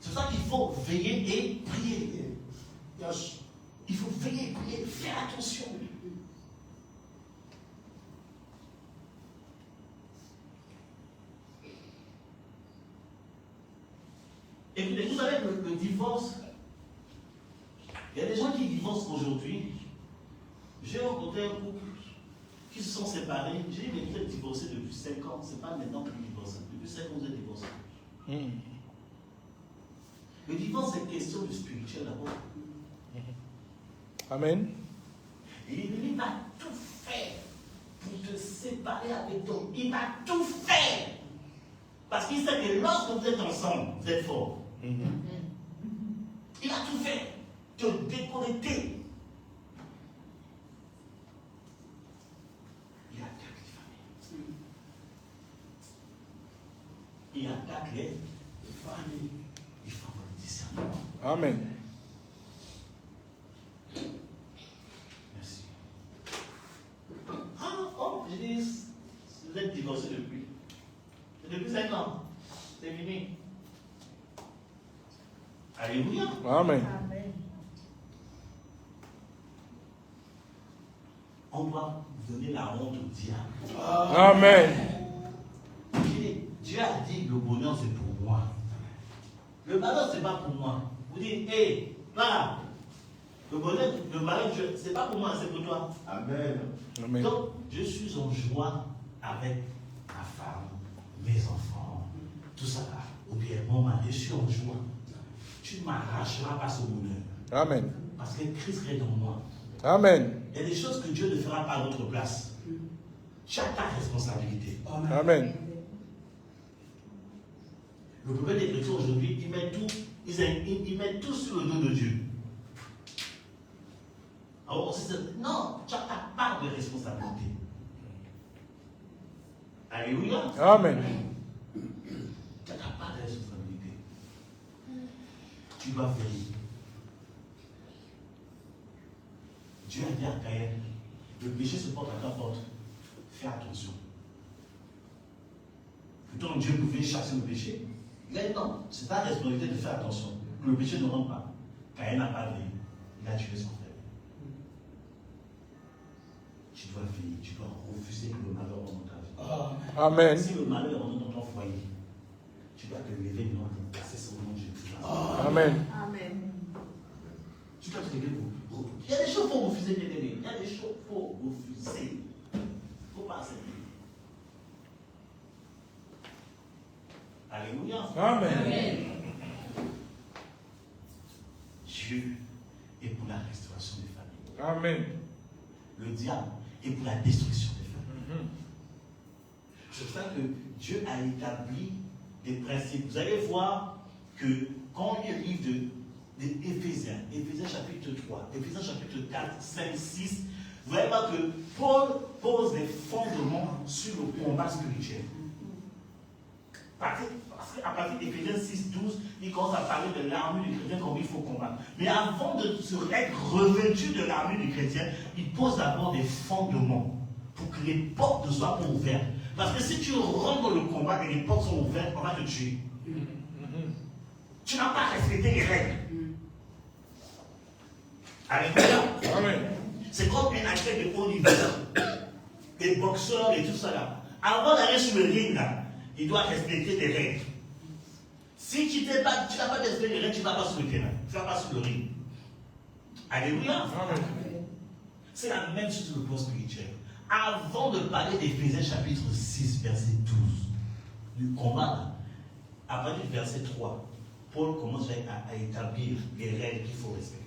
Speaker 2: C'est pour ça qu'il faut veiller et prier. Il faut veiller et prier, faire attention. Écoutez, vous savez que le divorce, il y a des gens qui divorcent aujourd'hui. J'ai rencontré un couple qui se sont séparés. J'ai dit, mais vous êtes divorcés depuis 5 ans, c'est pas maintenant que vous divorcez. Depuis 5 ans, vous êtes divorcés. Le divorce, c'est une question de spirituel d'abord.
Speaker 4: Amen.
Speaker 2: Et l'ennemi va tout faire pour te séparer avec toi. Il va tout faire. Parce qu'il sait que lorsque vous êtes ensemble, vous êtes forts. Il va tout faire. Te déconnecter. Il attaque les familles. Il attaque les familles. Il faut avoir le discernement.
Speaker 4: Amen.
Speaker 2: Merci. Ah, oh, je dis, vous êtes divorcés depuis 5 ans. C'est fini. Alléluia.
Speaker 4: Amen.
Speaker 2: On doit donner la honte au diable.
Speaker 4: Amen.
Speaker 2: Dieu a dit le bonheur c'est pour moi. Le malheur c'est pas pour moi. Vous dites, hé, là, le bonheur, le malheur, c'est pas pour moi, c'est pour toi. Amen.
Speaker 4: Amen.
Speaker 2: Donc, je suis en joie avec ma femme, mes enfants, tout ça là. Ou bien mon mari, je suis en joie. Tu ne m'arracheras pas ce bonheur.
Speaker 4: Amen.
Speaker 2: Parce que Christ est dans moi.
Speaker 4: Amen.
Speaker 2: Il y a des choses que Dieu ne fera pas à notre place. Tu as ta responsabilité.
Speaker 4: Amen.
Speaker 2: Le problème des chrétiens aujourd'hui, ils mettent tout sur le dos de Dieu. Alors, non, tu as ta part de responsabilité. Alléluia.
Speaker 4: Amen.
Speaker 2: Tu as ta part de responsabilité. Tu dois veiller. Dieu a dit à Caïn, le péché se porte à ta porte. Fais attention. Plutôt Dieu pouvait chasser le péché. Il a dit non, c'est ta responsabilité de faire attention. Que le péché ne rentre pas. Caïn n'a pas veillé. Il a tué son frère. Tu dois veiller, tu dois refuser que le malheur rentre dans ta vie.
Speaker 4: Amen.
Speaker 2: Si le malheur rentre dans ton foyer, tu dois te lever maintenant pour passer sur le nom de Jésus.
Speaker 4: Amen.
Speaker 5: Amen.
Speaker 2: Tu dois te lever pour. Il y a des choses qu'il faut refuser, bien aimé. Il y a des choses qu'il faut refuser. Il ne faut pas accepter. Alléluia.
Speaker 4: Amen.
Speaker 2: Dieu est pour la restauration des familles.
Speaker 4: Amen.
Speaker 2: Le diable est pour la destruction des familles. C'est pour ça que Dieu a établi des principes. Vous allez voir que quand on lit le livre d'Éphésiens, Éphésiens chapitre 3, Éphésiens chapitre 4, 5, 6, vous voyez pas que Paul pose des fondements sur le combat spirituel. Parce qu'à partir d'Éphésiens 6, 12, il commence à parler de l'armure du chrétien, comment il faut combattre. Mais avant de se être revêtu de l'armure du chrétien, il pose d'abord des fondements pour que les portes ne soient pas ouvertes. Parce que si tu rentres dans le combat et les portes sont ouvertes, on va te tuer. Tu n'as pas respecté les règles. Alléluia.
Speaker 4: Amen.
Speaker 2: C'est comme un athlète de haut niveau, des boxeurs et tout ça là. Avant d'aller sur le ring là, il doit respecter des règles. Si tu n'as pas respecté les règles, tu ne vas pas sur le terrain, tu ne vas pas sur le ring. Alléluia.
Speaker 4: Amen.
Speaker 2: C'est la même chose sur le plan spirituel. Avant de parler d'Éphésiens chapitre 6, verset 12, du combat là, à partir du verset 3, Paul commence à établir les règles qu'il faut respecter.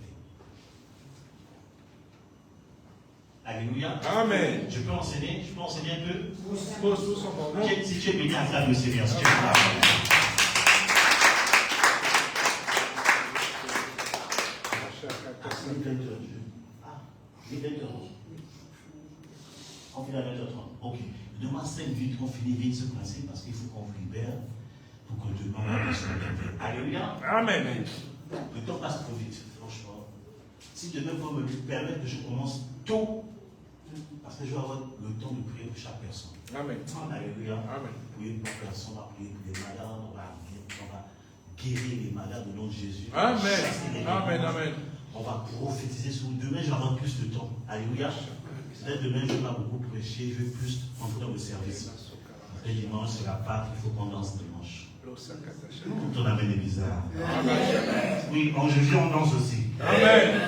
Speaker 2: Alléluia.
Speaker 4: Amen.
Speaker 2: Je peux enseigner un peu.
Speaker 4: Pose tout son pardon.
Speaker 2: Si tu es béni, acclame le Seigneur. Si tu es là. On finit à 20h30. Ok. Demain, 5 minutes, on finit vite ce principe parce qu'il faut qu'on vous libère pour que demain, on puisse se. Alléluia.
Speaker 4: Amen.
Speaker 2: Le temps passe trop vite, franchement. Si demain, vous me permettre que je commence tôt, parce que je vais avoir le temps de prier pour chaque personne.
Speaker 4: Amen.
Speaker 2: Alléluia.
Speaker 4: Amen.
Speaker 2: Prier pour personne, on va prier pour les malades, on va guérir les malades au nom de Jésus.
Speaker 4: Amen.
Speaker 2: Chasser les démons.
Speaker 4: Amen. Amen.
Speaker 2: On va prophétiser sur vous. Demain, je vais avoir plus de temps. Alléluia. Peut-être demain, je ne vais pas beaucoup prêcher, je vais plus entrer dans le service. Et dimanche, c'est la Pâque, il faut qu'on danse dimanche. Tout ton amène est bizarre. Oui, en Jésus, on danse aussi.
Speaker 4: Amen.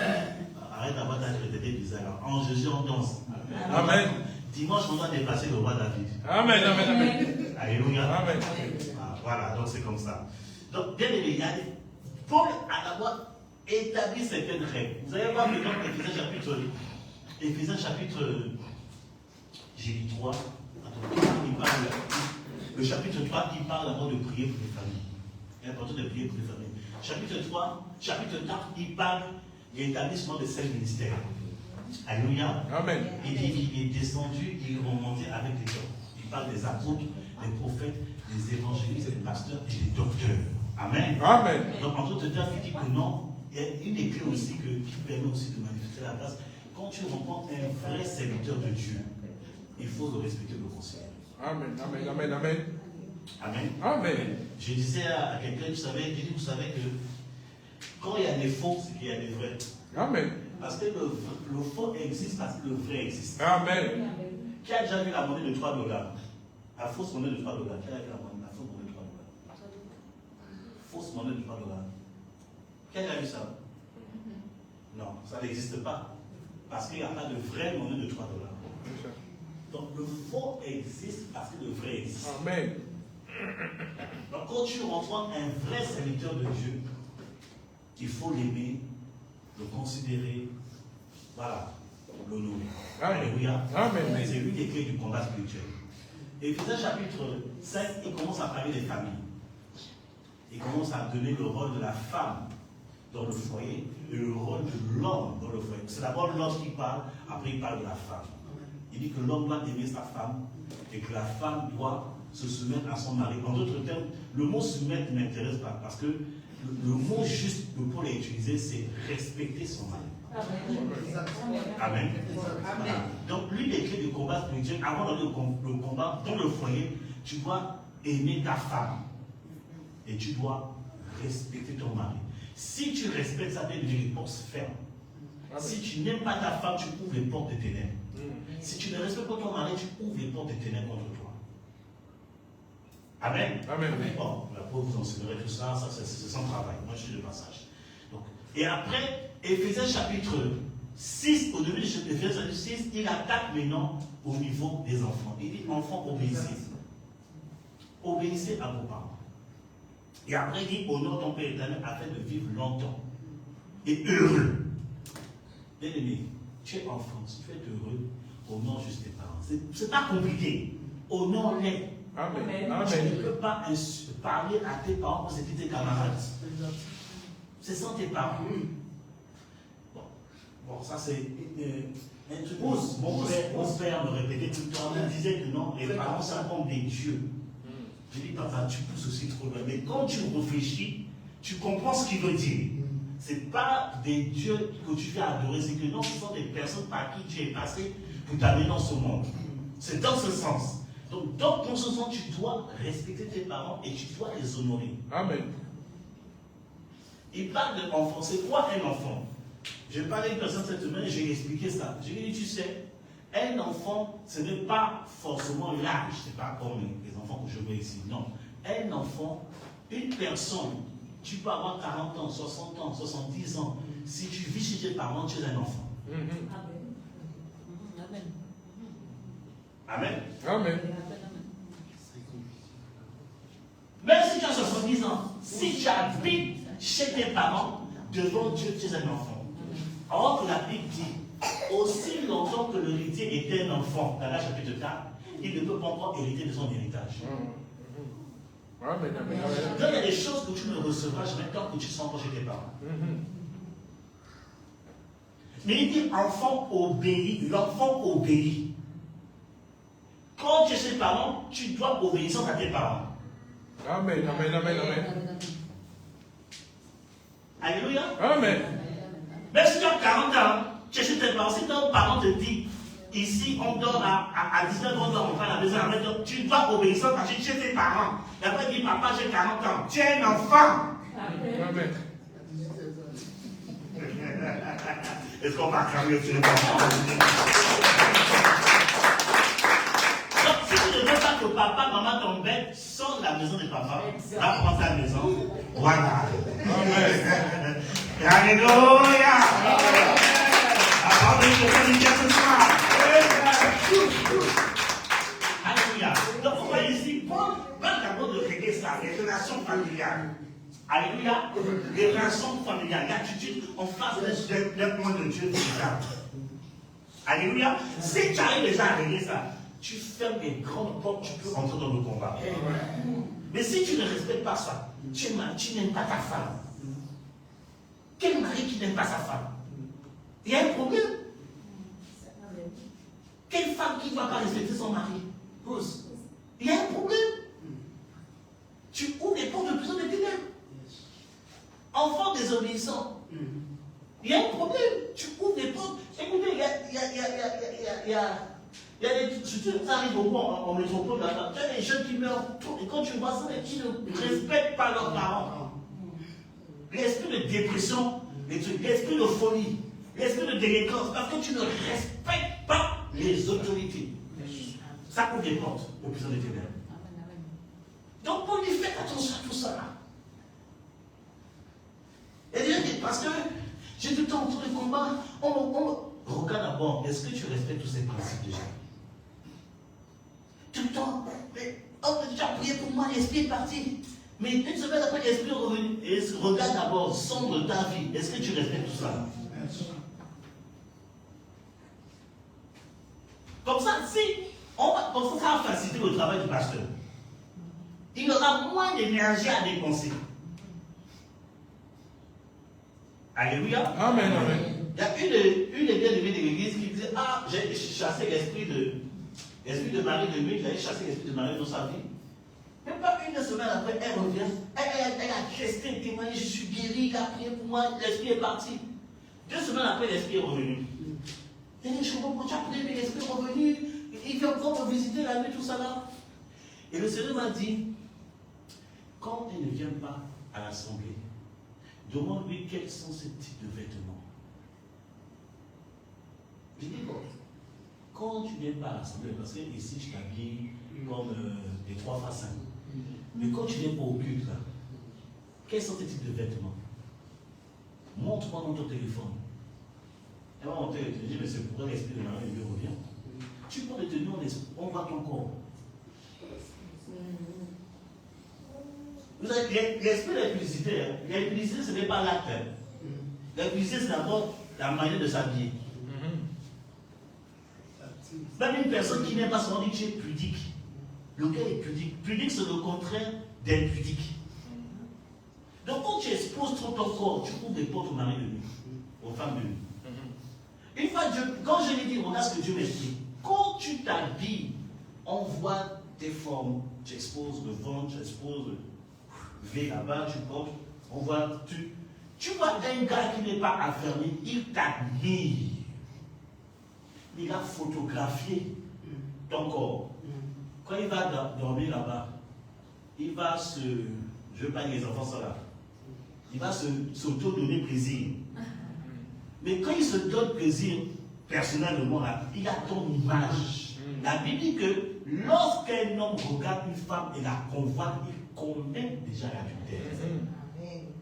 Speaker 2: Arrête d'avoir ta crédibilité bizarre. En Jésus, on danse.
Speaker 4: Amen.
Speaker 2: Dimanche, on doit dépasser le roi David.
Speaker 4: Amen. Amen. Amen.
Speaker 2: Alléluia.
Speaker 4: Amen.
Speaker 2: Ah, voilà, donc c'est comme ça. Donc, bien aimé, Paul a d'abord établi certaines règles. Vous allez voir maintenant Éphésiens chapitre, j'ai dit 3. Le chapitre 3 qui parle d'abord de prier pour les familles. Il est important de prier pour les familles. Chapitre 3, chapitre 4, il parle de l'établissement de 5 ministères. Alléluia.
Speaker 4: Amen.
Speaker 2: Il dit qu'il est descendu, il est remonté avec les gens. Il parle des apôtres, des prophètes, des évangélistes, des pasteurs et des docteurs. Amen.
Speaker 4: Amen.
Speaker 2: Donc en d'autres termes, il dit que non, il y a une des clés aussi qui permet aussi de manifester la grâce. Quand tu rencontres un vrai serviteur de Dieu, il faut le respecter, le considérer.
Speaker 4: Amen. Amen. Amen. Amen.
Speaker 2: Amen.
Speaker 4: Amen.
Speaker 2: Je disais à quelqu'un, vous savez que quand il y a des faux, c'est qu'il y a des vrais.
Speaker 4: Amen.
Speaker 2: Parce que le faux existe parce que le vrai existe.
Speaker 4: Amen.
Speaker 2: Qui a déjà vu la monnaie de $3? La fausse monnaie de $3. Qui a déjà vu la fausse monnaie de $3? Fausse monnaie de $3. Qui a déjà vu ça? Non, ça n'existe pas. Parce qu'il n'y a pas de vraie monnaie de $3. Donc le faux existe parce que le vrai existe.
Speaker 4: Amen.
Speaker 2: Donc quand tu rencontres un vrai serviteur de Dieu, il faut l'aimer, le considérer, voilà, l'honorer. Alléluia.
Speaker 4: Amen.
Speaker 2: C'est une des clés du combat spirituel. Éphésiens chapitre 5, il commence à parler des familles. Il commence à donner le rôle de la femme dans le foyer et le rôle de l'homme dans le foyer. C'est d'abord l'homme qui parle, après il parle de la femme. Il dit que l'homme doit aimer sa femme et que la femme doit se soumettre à son mari. En d'autres termes, le mot soumettre ne m'intéresse pas parce que le mot juste que Paul a utilisé, c'est respecter son mari. Amen. Voilà. Donc, l'une des clés du combat spirituel, avant d'aller le combat dans le foyer, tu dois aimer ta femme et tu dois respecter ton mari. Si tu respectes, ça veut dire une réponse ferme. Si tu n'aimes pas ta femme, tu ouvres les portes des ténèbres. Si tu ne respectes pas ton mari, tu ouvres les portes des ténèbres contre toi. Amen.
Speaker 4: Amen.
Speaker 2: Bon, la pauvre vous enseignerez tout ça, c'est son travail. Moi, je suis de passage. Donc, et après, Éphésiens chapitre 6, au début de Éphésiens chapitre 6, il attaque maintenant au niveau des enfants. Il dit, enfants, obéissez. Obéissez à vos parents. Et après, il dit, honore ton Père éternel afin de vivre longtemps et heureux. Bien aimé, tu es enfant, si tu es heureux, honore juste tes parents. C'est pas compliqué. Honore-les.
Speaker 4: Amen.
Speaker 2: Tu
Speaker 4: Amen.
Speaker 2: ne peux pas parler à tes parents parce que tes camarades. Ce sont tes parents. Bon, ça c'est un truc. Mon père me répétait tout le temps, il me disait que non, les parents sont comme des dieux. Je dis, papa, tu pousses aussi trop loin. Mais quand tu réfléchis, tu comprends ce qu'il veut dire. Ce n'est pas des dieux que tu fais adorer, c'est que non, ce sont des personnes par qui tu es passé pour t'amener dans ce monde. C'est dans ce sens. Donc, dans ce sens, tu dois respecter tes parents et tu dois les honorer.
Speaker 4: Amen.
Speaker 2: Il parle d'enfant. C'est quoi un enfant? Je parlais à une personne cette semaine et j'ai expliqué ça. Je lui ai dit, tu sais, un enfant, ce n'est pas forcément l'âge. Ce n'est pas comme les enfants que je vois ici. Non. Un enfant, une personne, tu peux avoir 40 ans, 60 ans, 70 ans. Si tu vis chez tes parents, tu es un enfant. Amen.
Speaker 4: Amen.
Speaker 2: Même si tu as 70 ans, si tu habites chez tes parents, devant Dieu, tu es un enfant. Or que la Bible dit, aussi longtemps que l'héritier était un enfant, dans la chapitre 4, il ne peut pas encore hériter de son héritage.
Speaker 4: Amen. Amen.
Speaker 2: Donc il y a des choses que tu ne recevras jamais tant que tu seras encore chez tes parents. Mais il dit, enfant obéit, l'enfant obéit. Quand tu es chez tes parents, tu dois obéissance à tes parents.
Speaker 4: Amen. Amen. Amen. Amen.
Speaker 2: Alléluia.
Speaker 4: Amen.
Speaker 2: Même si tu as 40 ans, tu es chez tes parents, si ton parent te dit, ici on dort à 19 ans, on dort à la maison, tu dois obéir chez tes parents. Et après il dit, papa j'ai 40 ans, tu es un enfant.
Speaker 4: Amen.
Speaker 2: Est-ce qu'on va cramer sur les parents? Donc si tu ne veux pas que papa, maman t'embête, sors de la maison de papa, va prendre ta maison. Voilà.
Speaker 4: Amen.
Speaker 2: Alléluia. La parole de Dieu dit ce soir. Alléluia. Donc on voit ici, Paul parle d'abord de régler ça, les relations familiales. Alléluia. Les relations familiales, l'attitude en face d'un point de Dieu véritable. Alléluia. Si tu arrives déjà à régler ça, tu fermes les grandes portes, tu peux entrer dans le combat. Mais si tu ne respectes pas ça, tu n'aimes pas ta femme. Quel mari qui n'aime pas sa femme? Il y a un problème. Quelle femme qui ne va pas respecter son mari? Il y a un problème. Tu ouvres les portes de prison des ténèbres. Enfant désobéissant. Il y a un problème. Tu ouvres les portes. Écoutez, il y a des structures qui arrivent beaucoup en métropole. Il y a des jeunes qui meurent. Et quand tu vois ça, qui ne respectent pas leurs parents. L'esprit de dépression, l'esprit de folie, l'esprit de délinquance, parce que tu ne respectes pas les autorités. Ça ouvre des portes aux prisons des ténèbres. Donc, pour lui, faites attention à tout ça. Et parce que j'ai tout le temps entre les combats, regarde d'abord, est-ce que tu respectes tous ces principes déjà? Tout le temps, tu as prié pour moi, l'esprit est parti. Mais une semaine après, l'esprit est revenu. Et regarde d'abord, sonde ta vie. Est-ce que tu respectes tout ça? Comme ça, ça va faciliter le travail du pasteur. Il aura moins d'énergie à dépenser. Alléluia.
Speaker 4: Amen. Amen.
Speaker 2: Il y a une des bien-aimées de l'église qui disait, ah, j'ai chassé l'esprit de Marie de nuit, j'ai chassé l'esprit de Marie dans sa vie. Même pas une semaine après, elle revient, elle a gesté, témoigné, je suis guéri, il a prié pour moi, l'esprit est parti. 2 semaines après, l'esprit est revenu. Elle dit, je comprends pourquoi tu as prié, mais l'esprit est revenu, il vient encore me visiter la nuit, tout ça là. Et le Seigneur m'a dit, quand il ne vient pas à l'assemblée, demande-lui quels sont ces types de vêtements. Je dis, bon, quand tu viens pas à l'assemblée, parce que ici je t'habille comme des 3 x 5. Mais quand tu viens pour au culte, là, quels sont tes types de vêtements? Montre-moi dans ton téléphone. Et moi, on te dit, mais c'est pourquoi l'esprit de Marie lui revient. Tu prends des tenues, on voit ton corps. Vous avez l'esprit de l'impudicité. L'impudicité, ce n'est pas l'acte. L'impudicité, c'est d'abord la manière de s'habiller. Même une personne qui n'aime pas son dit, tu es pudique. Le gars est pudique. Pudique, c'est le contraire d'impudique. Donc, quand tu tu exposes trop ton corps, tu ouvres des portes aux maris de nuit, aux femmes de nuit. Une fois, quand je lui dis, regarde ce que Dieu m'explique, quand tu t'habilles, on voit tes formes, tu exposes le ventre, tu exposes le V là-bas, tu portes, on voit, tu vois un gars qui n'est pas affermi, il t'admire. Il a photographié ton corps. Quand il va dormir là-bas, il va se... Je ne veux pas que les enfants soient là. Il va s'auto-donner plaisir. Mais quand il se donne plaisir, personnellement, là, il a ton image. La Bible dit que lorsqu'un homme regarde une femme et la convoite, il commet déjà l'adultère.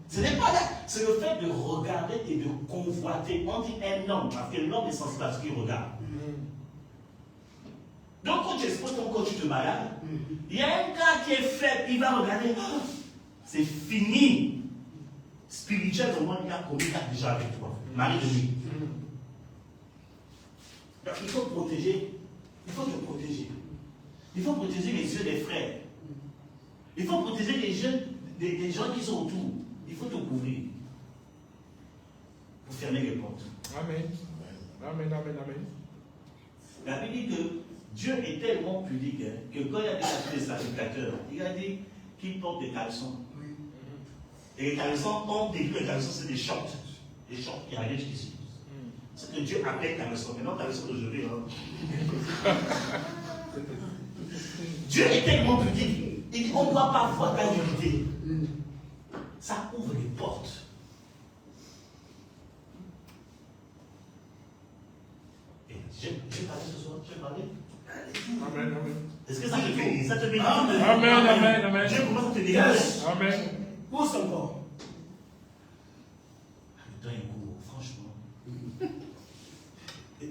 Speaker 2: Ce n'est pas là, c'est le fait de regarder et de convoiter. On dit un homme, parce que l'homme est sensible à ce qu'il regarde. Donc quand tu exposes ton corps, tu te malades, il y a un gars qui est faible, il va regarder, oh, c'est fini. Spirituellement, il a commis déjà avec toi. Marie de nuit. Donc il faut protéger, il faut te protéger. Il faut protéger les yeux des frères. Il faut protéger les jeunes, des gens qui sont autour. Il faut te couvrir. Pour fermer les portes.
Speaker 4: Amen. Amen, amen, amen.
Speaker 2: La Bible dit que Dieu est tellement pudique que quand il a dit à des sacrificateurs, il a dit qu'ils portent des caleçons. Et les caleçons, quand on dit que les caleçons, c'est des shorts. Des shorts qui arrivent jusqu'ici. C'est que Dieu appelle caleçon. Maintenant, caleçon d'aujourd'hui. Dieu est tellement pudique. Il dit on ne doit pas voir ta nudité. Ça ouvre les portes. Et j'ai parlé ce soir, j'ai parlé.
Speaker 4: Amen, amen.
Speaker 2: Est-ce que ça te fait? Ça te bénit?
Speaker 4: Amen, amen, amen.
Speaker 2: Dieu commence à te dégager.
Speaker 1: Yes.
Speaker 4: Amen.
Speaker 1: Pousse encore.
Speaker 2: Le temps est court, franchement.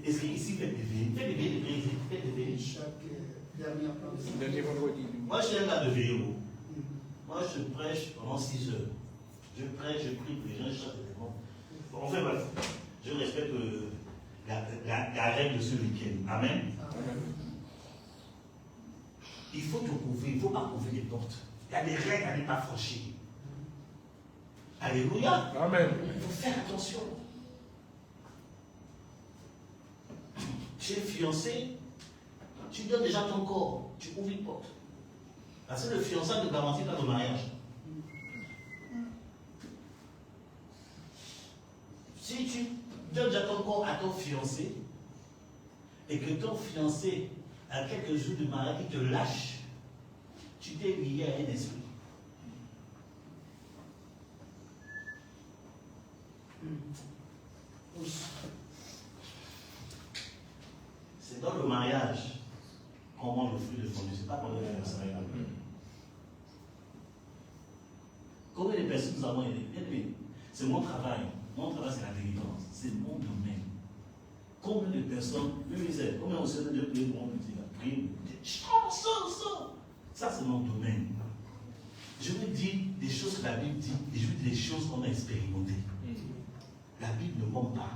Speaker 2: Est-ce qu'ici, faites des veillées? Faites des veillées, faites des veillées.
Speaker 1: Chaque dernière parole.
Speaker 4: Dernier vendredi.
Speaker 2: Moi, je suis un gars de veillée. Moi, je prêche pendant 6 heures. Je prêche, je prie pour les gens, je chante des démons. Enfin, bref, je respecte la règle de ce week-end. Amen.
Speaker 4: Amen.
Speaker 2: Il faut te couvrir, il ne faut pas couvrir les portes. Il y a des règles à ne pas franchir. Alléluia.
Speaker 4: Amen.
Speaker 2: Il faut faire attention. Tu es fiancé, tu donnes déjà ton corps, tu ouvres une porte. Parce que le fiançailles ne garantit pas le mariage. Si tu donnes déjà ton corps à ton fiancé, et que ton fiancé, à quelques jours de mariage, il te lâche, tu t'es lié à un esprit. C'est dans le mariage qu'on mange le fruit de fondu, c'est pas pendant le fiançailles. Combien de personnes nous avons aidé? C'est mon travail. Mon travail, c'est la délivrance. C'est mon domaine. Combien de personnes, combien on sait de prier pour mon petit gars? Prier, ça, c'est mon domaine. Je vous dis des choses que la Bible dit et je vous dis des choses qu'on a expérimentées. La Bible ne ment pas.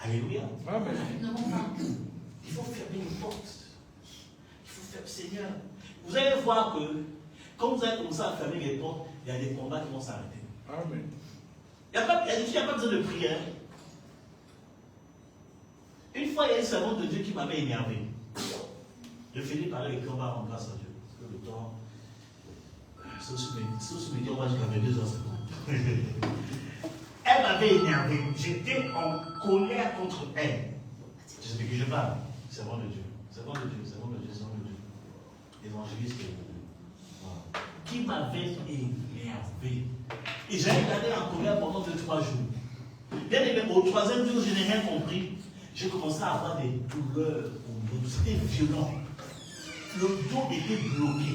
Speaker 2: Alléluia.
Speaker 4: Amen.
Speaker 2: Il faut fermer une porte. Il faut faire, Seigneur. Vous allez voir que quand vous allez commencer à fermer les portes, il y a des combats qui vont s'arrêter.
Speaker 4: Amen.
Speaker 2: Il n'y a pas besoin de prière. Une fois, il y a une servante de Dieu qui m'avait énervé. Je finis par les combats en grâce à Dieu. Parce que le temps, sauf me dire, on va jusqu'à 22h50. Elle m'avait énervé. J'étais en colère contre elle. Je sais de qui je parle. Servant de Dieu. Servant de Dieu. Servant de Dieu. Servant de Dieu. Évangéliste. Voilà. Qui m'avait énervé. Et j'ai regardé en colère pendant 2-3 jours. Bien aimé, au 3e jour, je n'ai rien compris. J'ai commencé à avoir des douleurs au dos. C'était violent. Le dos était bloqué.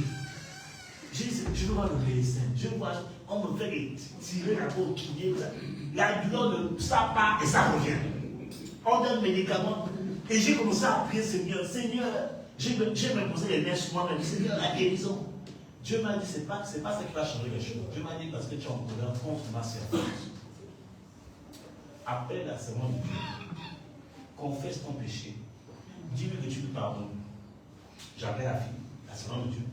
Speaker 2: J'ai dit, je veux voir le médecin. Je vois, on me fait tirer la peau, la douleur, ça part et ça revient. On donne médicaments. Et j'ai commencé à prier, Seigneur, j'ai même posé les nerfs sur moi, mais Seigneur, la guérison. Dieu m'a dit, c'est pas ça qui va changer les choses. Dieu m'a dit, parce que tu es en colère contre ma servante. Appelle la servante de Dieu. Confesse ton péché. Dis-lui que tu lui pardonnes. J'appelle la fille, la servante de Dieu.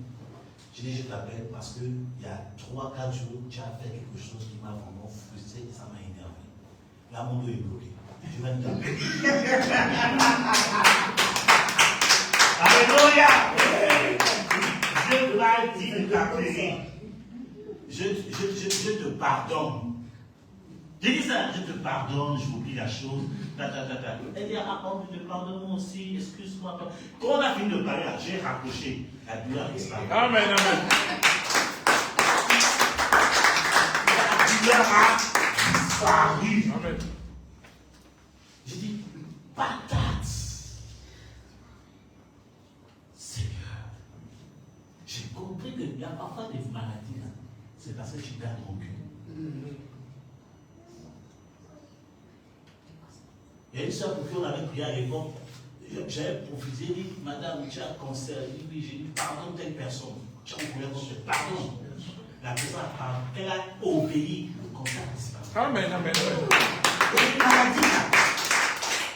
Speaker 2: Je dis, je t'appelle parce qu'il y a 3-4 jours, tu as fait quelque chose qui m'a vraiment frustré et ça m'a énervé. Là, mon dos est bloqué. Je vais t'appeler. Alléluia! Je t'ai dit de t'appeler. Je te pardonne. J'ai dit ça, je te pardonne, je m'oublie la chose. Elle dit, ah, on te pardonne moi aussi, excuse-moi. Quand on a fini de parler, j'ai raccroché. La douleur a disparu.
Speaker 4: Amen, amen.
Speaker 2: La douleur a disparu.
Speaker 4: Amen.
Speaker 2: J'ai dit, patate. Seigneur, j'ai compris qu'il y a parfois des maladies. Hein. C'est parce que tu gardes rancune. Il y a une soeur pour qui on avait prié à l'époque. J'avais profité, dit, madame, tu as un cancer. Elle dit, oui, j'ai dit, pardonne telle personne. Tu as un problème comme ça, pardon. La personne a pardonné. Elle a obéi, le cancer a disparu.
Speaker 4: Amen, amen, amen.
Speaker 2: Et les maladies, là,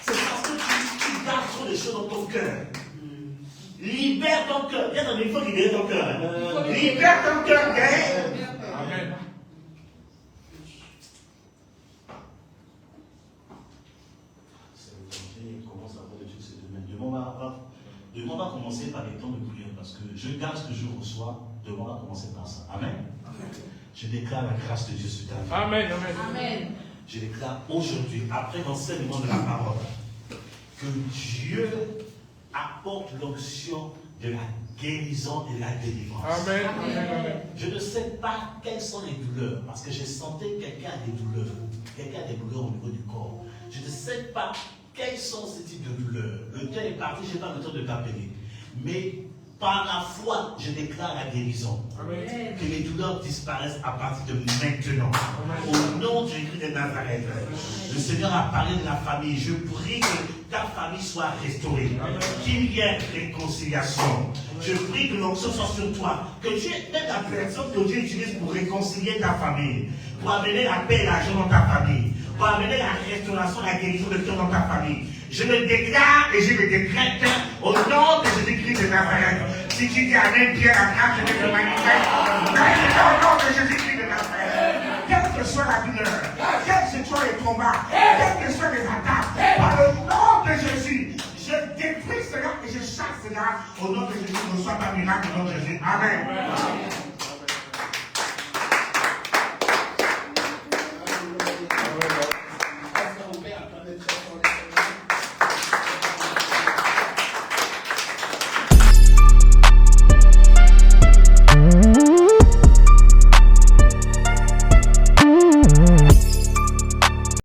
Speaker 2: c'est parce que tu gardes trop de choses dans ton cœur. Libère ton cœur. Il faut libérer ton cœur. Libère ton cœur,
Speaker 4: Amen.
Speaker 2: Commence à voir des trucs ces domaines. Demain, on va commencer par les temps de prière parce que je garde ce que je reçois. Demain, on va commencer par ça. Amen. Je déclare la grâce de Dieu sur ta vie.
Speaker 4: Amen, amen.
Speaker 5: Amen.
Speaker 2: Je déclare aujourd'hui, après l'enseignement de la parole, que Dieu apporte l'onction de la guérison et de la délivrance.
Speaker 4: Amen, amen, amen.
Speaker 2: Je ne sais pas quelles sont les douleurs, parce que j'ai senti que quelqu'un a des douleurs. Quelqu'un a des douleurs au niveau du corps. Je ne sais pas quels sont ces types de douleurs. Le temps est parti, je n'ai pas le temps de t'appeler. Mais par la foi, je déclare la guérison.
Speaker 4: Amen.
Speaker 2: Que les douleurs disparaissent à partir de maintenant. Au nom de Jésus de Nazareth. Le Seigneur a parlé de la famille. Je prie que ta famille soit restaurée. Qu'il y ait réconciliation. Je prie que l'onction soit sur toi. Que tu aies la personne que Dieu utilise pour réconcilier ta famille. Pour amener la paix et la joie dans ta famille. Pour amener la restauration, la guérison de Dieu dans ta famille. Je le déclare et je le décrète au nom de Jésus-Christ de Nazareth. Si tu dis Amen, Pierre, la grâce de Dieu te manifeste. Au nom de Jésus-Christ de Nazareth. Quelle que soit la douleur, quels que soient les combats, quelles que soient les attaques, par le nom de Jésus, je détruis cela et je chasse cela. Au nom de Jésus, reçois ta miracle au nom de Jésus. Amen.